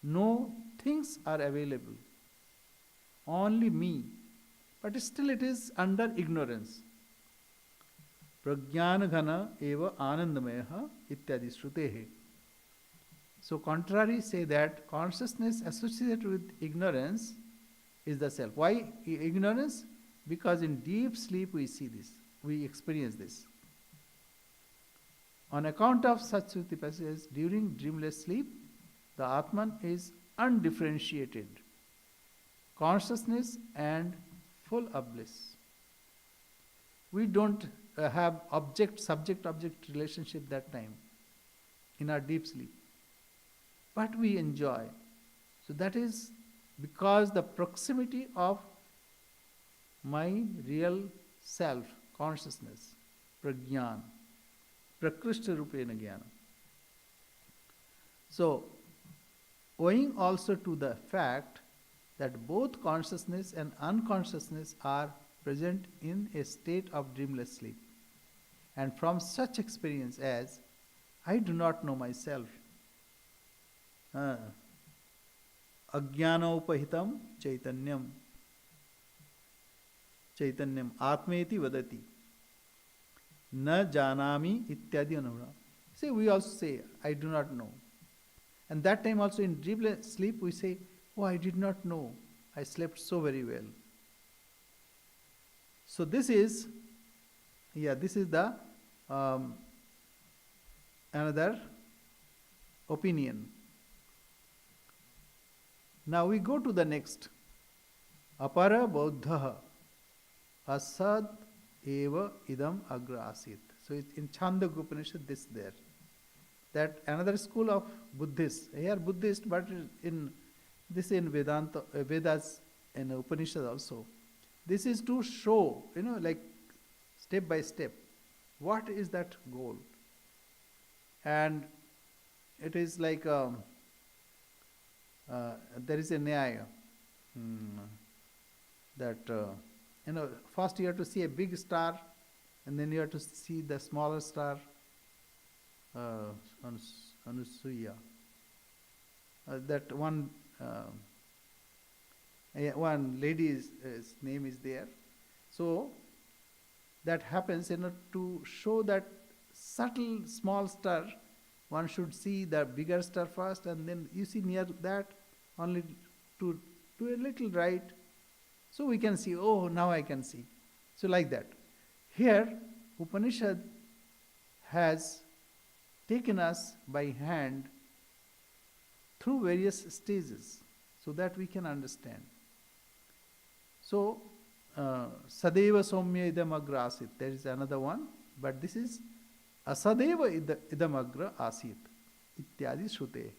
No things are available. Only me. But still it is under ignorance. Pragyana ghana eva anandamayaha ityadi shrutehe. So contrary say that consciousness associated with ignorance is the self. Why ignorance? Because in deep sleep we see this, we experience this. On account of such Shruti passages, during dreamless sleep, the Atman is undifferentiated, consciousness and full of bliss. We don't have subject-object relationship that time in our deep sleep. But we enjoy. So that is because the proximity of my real self, consciousness, prajnana, prakrishta rupena jnana. So, owing also to the fact that both consciousness and unconsciousness are present in a state of dreamless sleep. And from such experience as, I do not know myself, Ajnanopahitam chaitanyam atmeti vadati na janami ityadi anura. See, we also say, I do not know. And that time also in dreamless sleep we say, oh, I did not know. I slept so very well. So this is the another opinion. Now we go to the next. Apara Bodhaha Asad Eva Idam Agra Asit. So it's in Chandogya Upanishad, this there. That another school of Buddhists, here Buddhist, but in this in Vedanta, Vedas and Upanishad also. This is to show, like step by step, what is that goal. And it is like there is a nyaya that first you have to see a big star, and then you have to see the smaller star, Anusuya. That one lady's name is there. So that happens to show that subtle small star. One should see the bigger star first, and then you see near that only to a little right. So we can see, oh, now I can see. So like that. Here, Upanishad has taken us by hand through various stages so that we can understand. So, Sadeva Somya Idam Agra Asit, there is another one, but this is Asadeva Idam Agra Asit, Ityadi Shrute.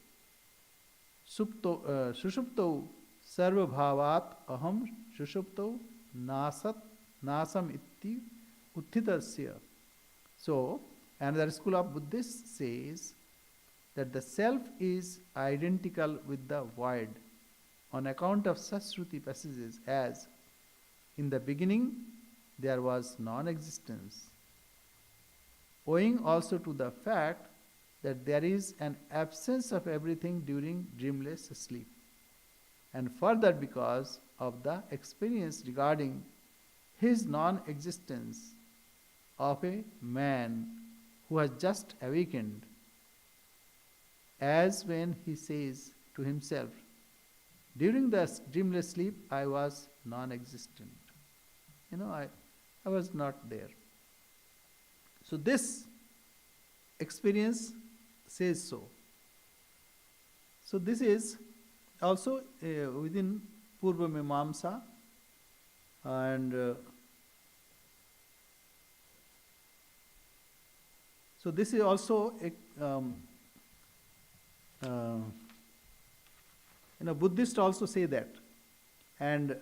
Sushupto Sarva Bhavat Aham Sushupto Nasam Itti Uthitasya. So, another school of Buddhists says that the self is identical with the void on account of such Shruti passages as in the beginning there was non-existence, owing also to the fact that there is an absence of everything during dreamless sleep, and further because of the experience regarding his non-existence of a man who has just awakened, as when he says to himself, during the dreamless sleep I was non-existent. I was not there. So this experience says so. So this is also within Purva Mimamsa, and so this is also a Buddhists also say that, and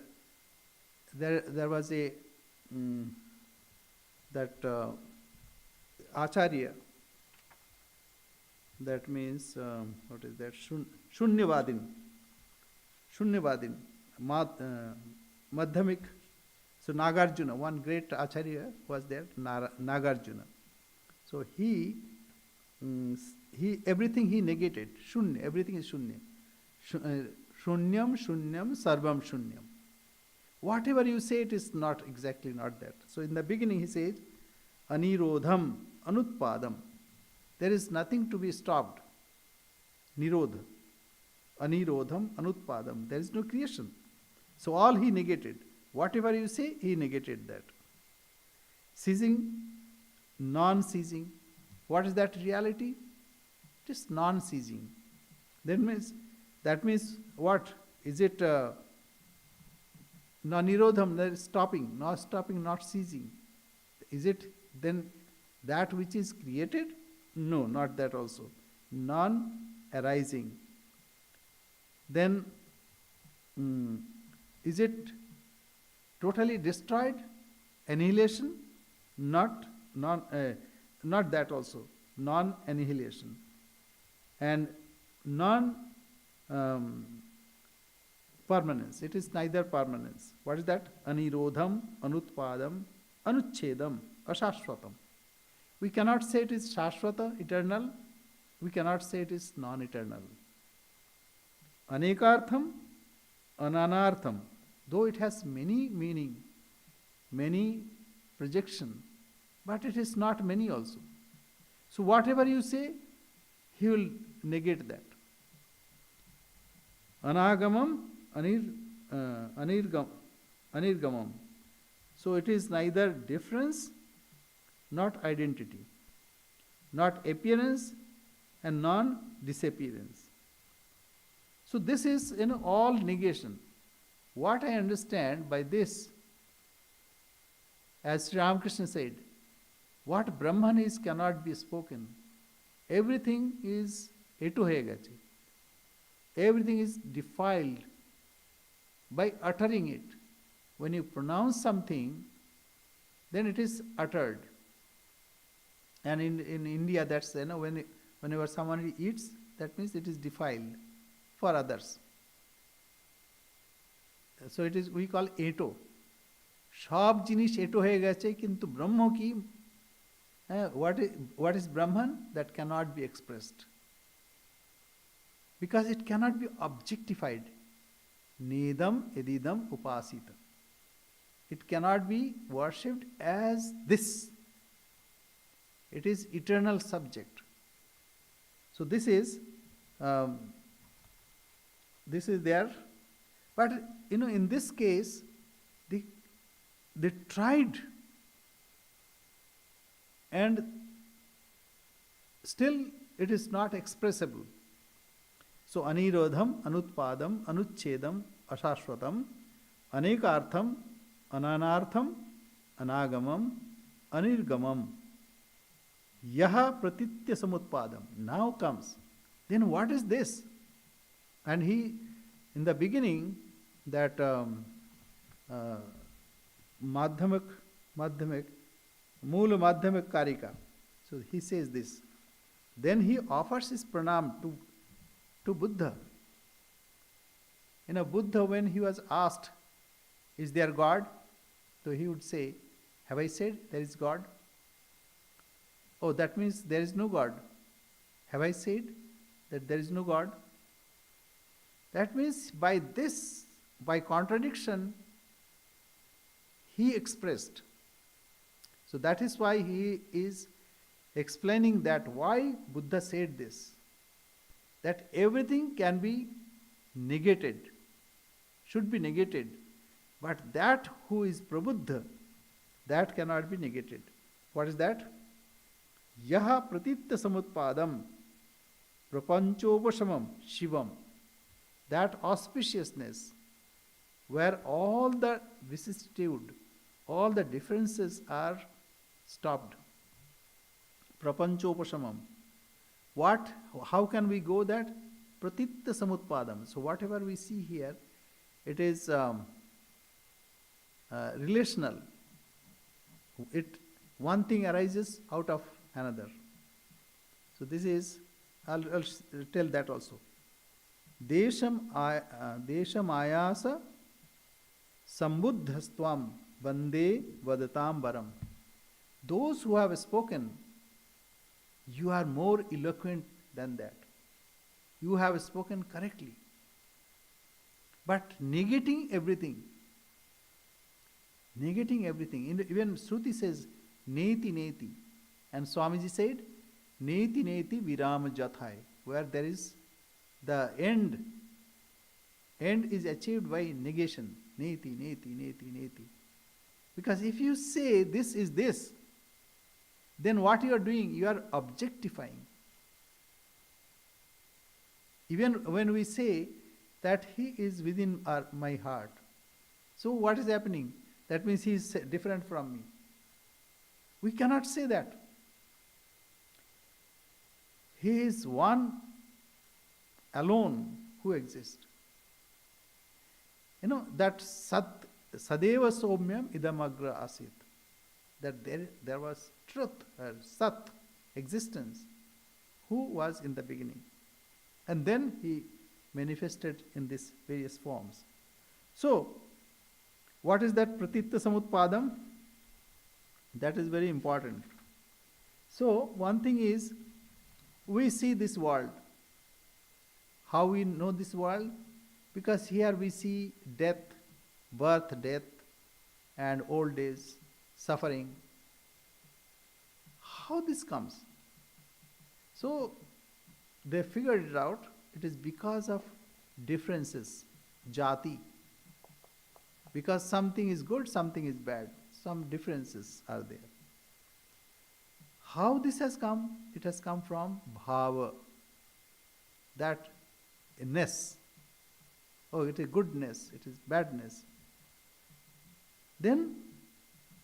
there was a Acharya, that means what is that? Shunyavadin, Madhyamik. So Nagarjuna, one great Acharya was there, Nagarjuna. So he everything he negated, shunya, everything is shunya. Shunyam, shunyam, sarvam shunyam. Whatever you say, it is not exactly not that. So in the beginning he says, anirodham, anutpadam. There is nothing to be stopped. Nirodha. Anirodham, anutpadam. There is no creation. So all he negated. Whatever you say, he negated that. Ceasing, non-ceasing. What is that reality? It is non-ceasing. That means what? Is it non-nirodham, that is stopping, not ceasing. Is it then that which is created? No, not that also. Non-arising. Then is it totally destroyed? Annihilation? Not that also. Non-annihilation. And permanence. It is neither permanence. What is that? Anirodham, anutpadam, anuchedam, ashashvatam. We cannot say it is shashvata, eternal. We cannot say it is non-eternal. Anekartham, ananartham. Though it has many meaning, many projection, but it is not many also. So whatever you say, he will negate that. Anagamam, anirgamam. So it is neither difference, not identity, not appearance, and non-disappearance. So this is all negation. What I understand by this, as Sri Ramakrishna said, what Brahman is cannot be spoken. Everything is etu hoye gache. Everything is defiled by uttering it. When you pronounce something, then it is uttered. And in India, that's whenever someone eats, that means it is defiled for others. So it is, we call eto. সব জিনিস এটো হয়ে গেছে, কিন্তু ব্রহ্ম কি? What is Brahman? That cannot be expressed. Because it cannot be objectified. Nedam edidam upasita. It cannot be worshipped as this. It is eternal subject. So this is there. But in this case, they tried, and still it is not expressible. So anirodham, anutpadam, anuchedam, ashashvatam, anekartham, ananartham, anagamam, anirgamam, yaha pratitya samutpadam. Now comes. Then what is this? And he, in the beginning, that Madhyamik, Moola Madhyamik Karika. So he says this. Then he offers his pranam to Buddha. Buddha, when he was asked, is there God? So he would say, have I said there is God? Oh, that means there is no God. Have I said that there is no God? That means by contradiction, he expressed. So that is why he is explaining that why Buddha said this. That everything can be negated, should be negated. But that who is prabuddha, that cannot be negated. What is that? Yaha pratitya samutpadam prapanchopashamam shivam. That auspiciousness, where all the vicissitude, all the differences are stopped. Prapanchopashamam. How can we go that? Pratitya samutpadam. So whatever we see here, it is relational. One thing arises out of another. So this is, I'll tell that also. Desham ayasa sambuddhastvam vande vadatam varam. Those who have spoken, you are more eloquent than that. You have spoken correctly. But negating everything. Even Shruti says, neti neti. And Swamiji said, neti neti virama jathai. Where there is the end. End is achieved by negation. Neti, neti, neti, neti. Because if you say this is this, then what you are doing? You are objectifying. Even when we say that he is within my heart. So what is happening? That means he is different from me. We cannot say that. He is one alone who exists. That sadeva somyam idamagra asit. That there was truth, sat, existence, who was in the beginning. And then he manifested in these various forms. So, what is that pratitya samutpadam? That is very important. So, one thing is, we see this world. How we know this world? Because here we see death, birth, death, and old age, suffering. How this comes? So, they figured it out. It is because of differences, jati. Because something is good, something is bad. Some differences are there. How this has come? It has come from bhava, that ness, Oh, it is goodness, it is badness. Then,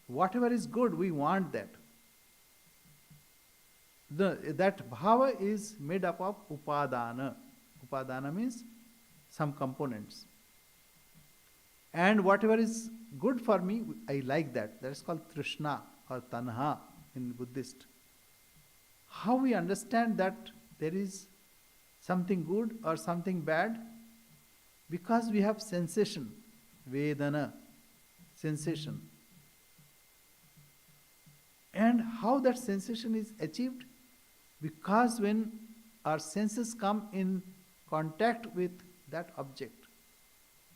whatever is good, we want that. That bhava is made up of upadana. Upadana means some components. And whatever is good for me, I like that. That is called trishna or tanha in Buddhist. How we understand that there is something good or something bad? Because we have sensation, vedana, sensation. And how that sensation is achieved? Because when our senses come in contact with that object.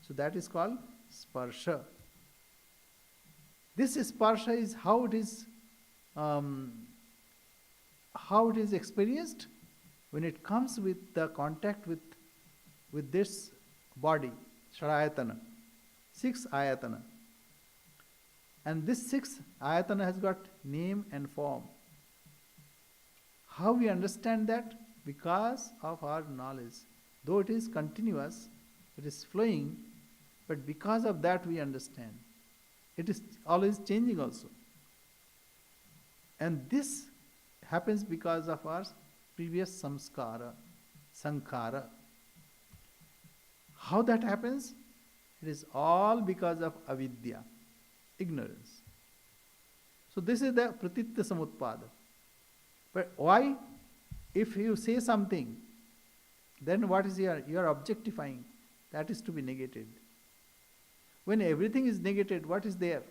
So that is called sparsha. This sparsha is how it is experienced when it comes with the contact with this body, shadayatana, 6 ayatana. And this 6 ayatana has got name and form. How we understand that? Because of our knowledge. Though it is continuous, it is flowing, but because of that we understand. It is always changing also. And this happens because of our previous samskara, sankhara. How that happens? It is all because of avidya, ignorance. So this is the pratitya samutpada. But why? If you say something, then what is here? You are objectifying. That is to be negated. When everything is negated, what is there?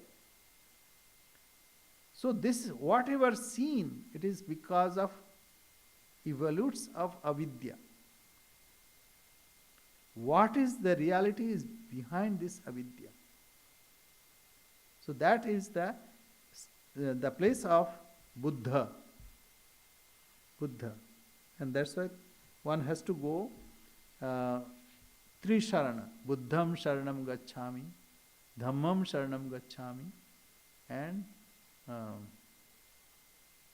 So this, whatever seen, it is because of evolutes of avidya. What is the reality is behind this avidya. So that is the place of Buddha. Buddha. And that's why one has to go Tri Sharana. Buddham Sharanam Gacchami, Dhammam Sharanam Gacchami, and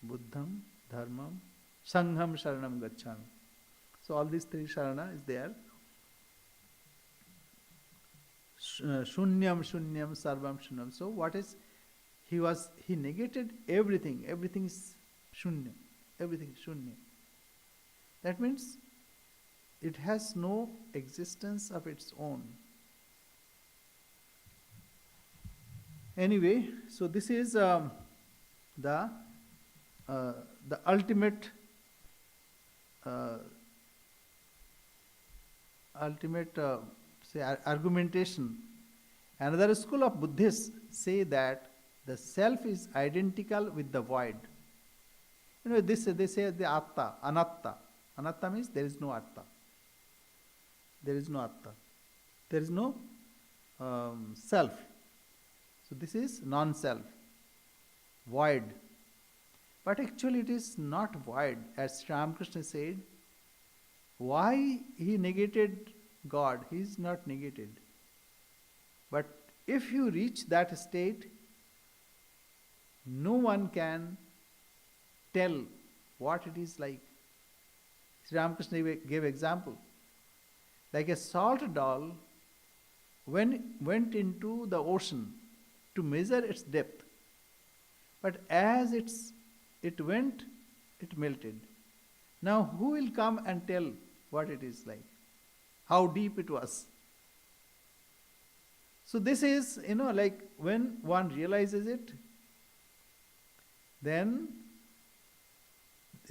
Buddham, Dharmam, Sangham Sharanam Gacchami. So all these 3 Sharana is there. Shunyam, Shunyam, Sarvam, Shunyam. So what is, he negated everything. Everything is Shunyam. Everything is Shunyam. That means it has no existence of its own. Anyway, so this is the ultimate argumentation. Another school of Buddhists say that the self is identical with the void. They say the atta, anatta. Anatta means there is no atta. There is no atta. There is no self. So this is non-self, void. But actually it is not void. As Sri Ramakrishna said, why he negated God? He is not negated. But if you reach that state, no one can tell what it is like. Sri Ramakrishna gave example. Like a salt doll went into the ocean to measure its depth. But as it went, it melted. Now who will come and tell what it is like? How deep it was? So this is, like when one realizes it, then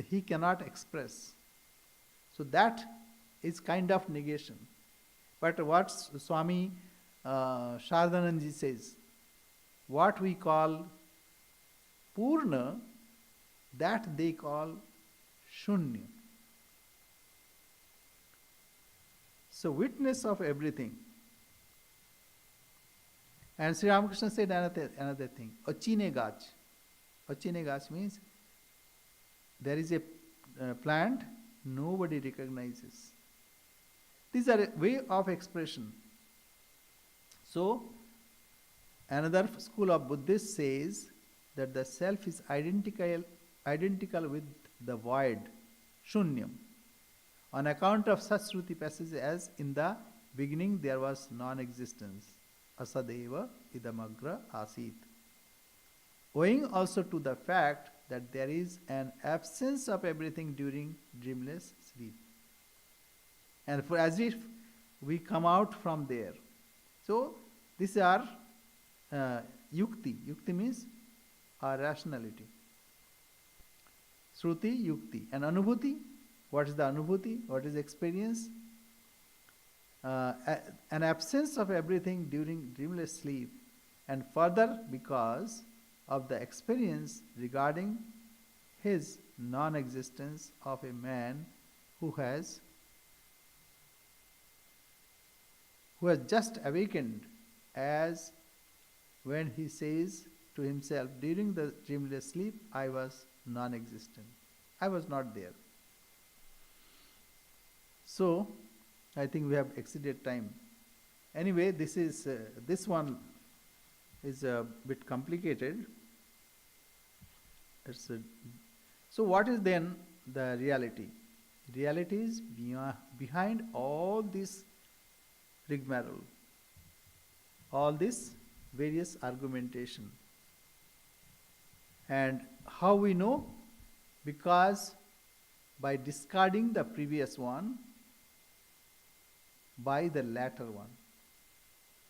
he cannot express. So that is kind of negation. But what Swami Shardananji says, what we call Purna, that they call Shunya. So witness of everything. And Sri Ramakrishna said another thing, Achine Gach. Achine Gach means there is a plant nobody recognizes. These are a way of expression. So, another school of Buddhists says that the self is identical with the void, shunyam, on account of such Shruti passages as in the beginning there was non-existence. Asadeva idamagra asit. Owing also to the fact that there is an absence of everything during dreamless sleep. And for as if we come out from there. So these are yukti. Yukti means our rationality. Shruti, yukti. And anubhuti, what is the anubhuti? What is experience? An absence of everything during dreamless sleep, and further because of the experience regarding his non-existence of a man who has just awakened, as when he says to himself, during the dreamless sleep I was non-existent, I was not there. So I think we have exceeded time. Anyway, this one is a bit complicated. So what is then the reality? Reality is behind all this rigmarole, all this various argumentation. And how we know? Because by discarding the previous one by the latter one.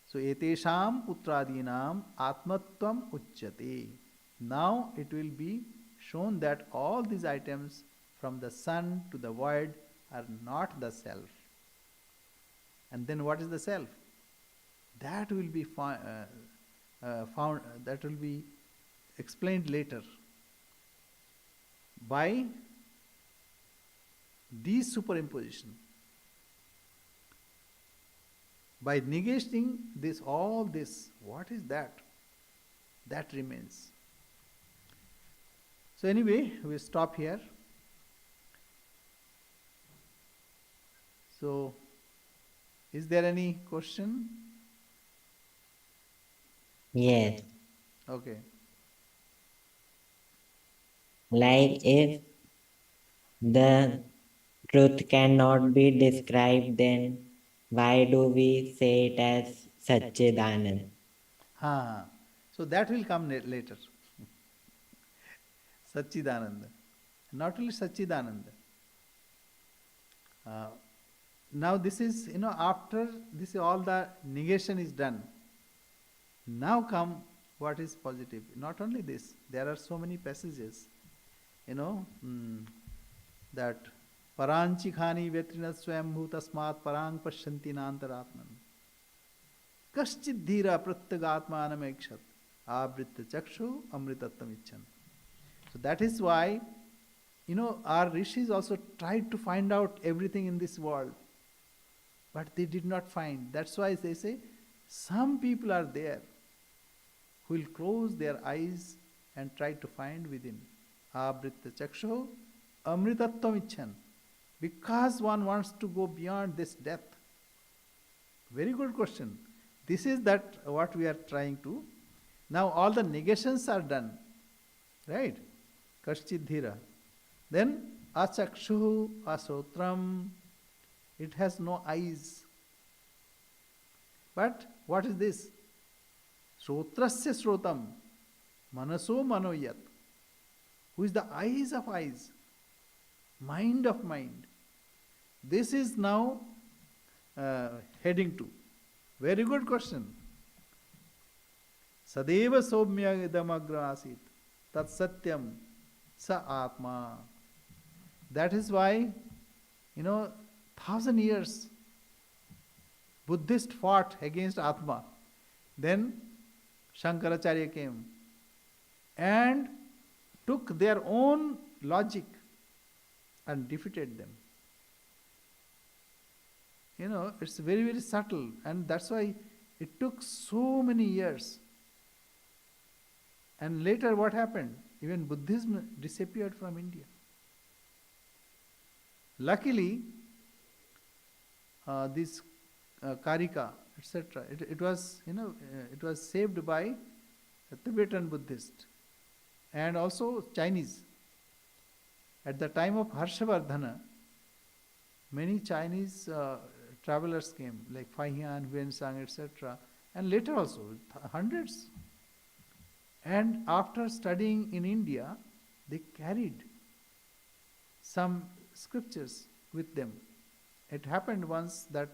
So etesham putradinam atmatvam uchyate. Now it will be shown that all these items from the sun to the void are not the self. And then what is the self? That will be found, that will be explained later by these superimposition. By negating this, all this, what is that? That remains. So anyway, we stop here. So, is there any question? Yes. Okay. Like if the truth cannot be described, then why do we say it as Satchidanand? So that will come later. Satchidananda. Not only Satchidananda. Now this is, after this all the negation is done, now come what is positive. Not only this, there are so many passages, that paranchi khani vetrina swayambhu tasmat parang pashyanti nantaratman kaschid dhira pratyagatmanam ekshat abritya chakshu amritattam icchan. So that is why, our rishis also tried to find out everything in this world, but they did not find. That's why they say some people are there who will close their eyes and try to find within. Abritya chakshu amritattam icchan. Because one wants to go beyond this death. Very good question. This is that what we are trying to. Now all the negations are done. Right? Kaschid dhira. Then achakshu asotram. It has no eyes. But what is this? Srotrasya srotam. Manaso manoyat. Who is the eyes of eyes? Mind of mind. This is now heading to. Very good question. Sadeva soumya idamagra asit. Tat satyam sa atma. That is why, 1,000 years Buddhists fought against Atma. Then Shankaracharya came and took their own logic and defeated them. It's very, very subtle, and that's why it took so many years. And later what happened? Even Buddhism disappeared from India. Luckily, this Karika, etc., it was saved by a Tibetan Buddhist and also Chinese. At the time of Harshavardhana, many Chinese travelers came, like Faiyan, Huensang, etc., and later also, hundreds. And after studying in India, they carried some scriptures with them. It happened once that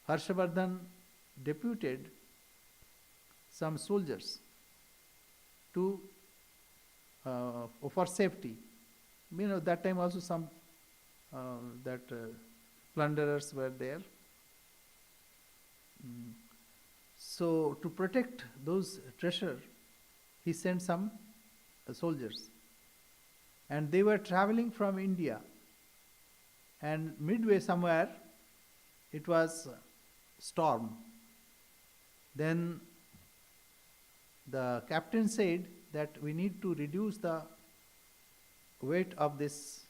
Harshavardhan deputed some soldiers to for safety. That time also some that plunderers were there. So to protect those treasure, he sent some soldiers, and they were traveling from India, and midway somewhere it was storm. Then the captain said that we need to reduce the weight of this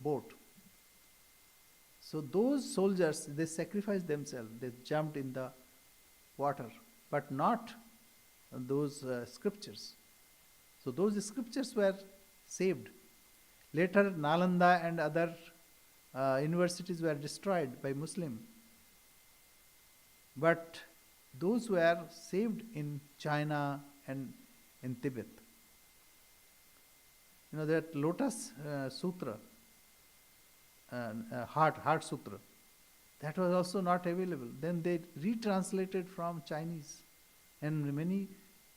boat. So those soldiers, they sacrificed themselves, they jumped in the water, but not those scriptures. So those scriptures were saved. Later Nalanda and other universities were destroyed by Muslim. But those were saved in China and in Tibet. That Lotus Sutra, Heart Sutra, that was also not available. Then they retranslated from Chinese, and many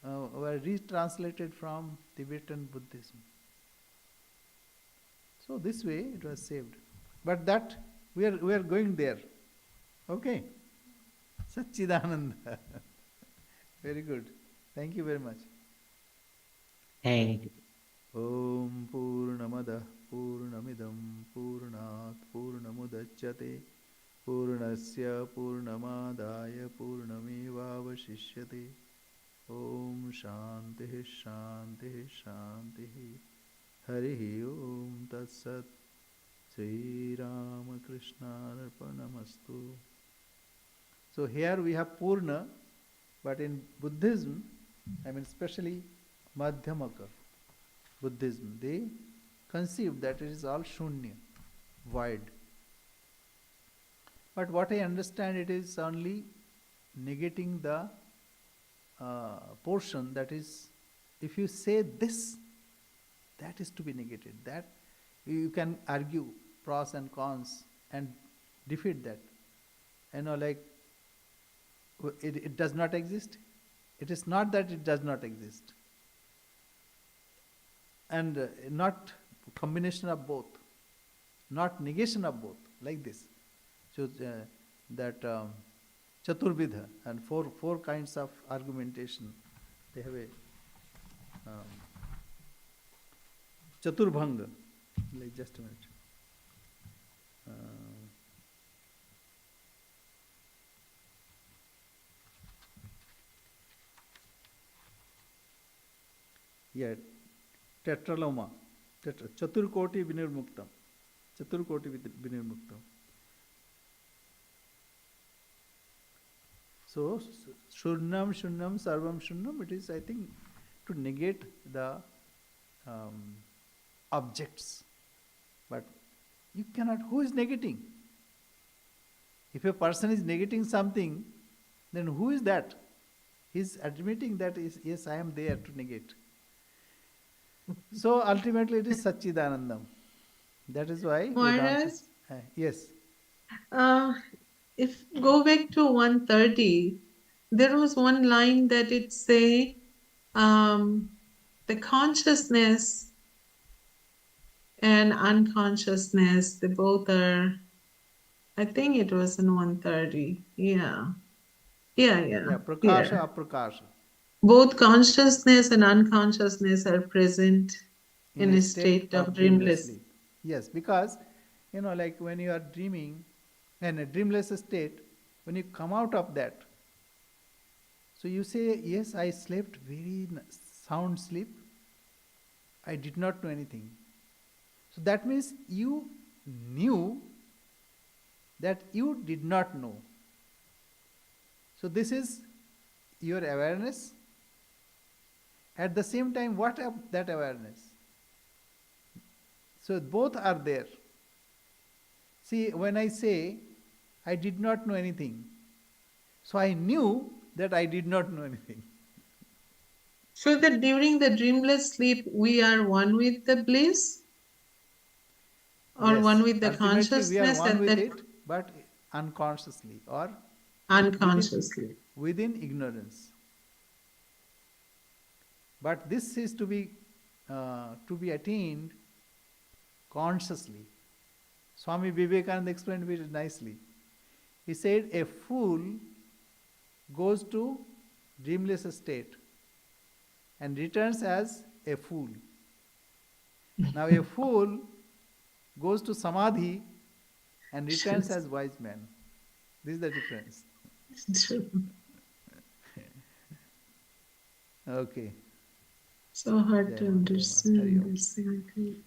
were retranslated from Tibetan Buddhism. So this way it was saved. But that we are going there. Okay. Satchidananda. Very good. Thank you very much. Thank you. Om Purnamada Purnamidam Purnat Purnamudachyate Purnasya Purnamadaya Purnamevavashishyate. Om Shanti Shanti Shanti. Harihi Om Tat Sat. Sri Ramakrishna Arpanamastu. So here we have Purna, but in Buddhism, especially Madhyamaka Buddhism, they conceive that it is all Shunya, void. But what I understand, it is only negating the portion that is, if you say this, that is to be negated. That you can argue pros and cons and defeat that. Like it does not exist. It is not that it does not exist. And not combination of both, not negation of both, like this. So that Chaturvidha and four kinds of argumentation, they have a Chaturbhanga, like just a minute. Tetraloma, Chaturkoti Vinirmuktam. Chaturkoti Vinirmuktam. So, Shunnam, Sarvam Shunnam, it is, I think, to negate the objects. But you cannot, who is negating? If a person is negating something, then who is that? He is admitting that yes, I am there to negate. So ultimately it is Satchidanandam. That is why Whereas, yes. If go back to 130, there was one line that it say, the consciousness and unconsciousness, they both are, I think it was in 130. Yeah. Prakasha, Aprakasha. Both consciousness and unconsciousness are present in a state of dreamless sleep. Yes, because, like when you are dreaming in a dreamless state, when you come out of that, so you say, yes, I slept very sound sleep. I did not know anything. So that means you knew that you did not know. So this is your awareness. At the same time, what of that awareness? So both are there. See, when I say I did not know anything. So I knew that I did not know anything. So that during the dreamless sleep, we are one with the bliss or Yes, one with the ultimately we are consciousness one at with that it, but unconsciously or within, unconsciously. within ignorance. But this is to be attained consciously. Swami Vivekananda explained very nicely. He said, a fool goes to dreamless state and returns as a fool. Now, a fool goes to samadhi and returns as wise man. This is the difference. True. Okay. So hard Jai to Ma, Jai Ma. Hari understand Om. this thing.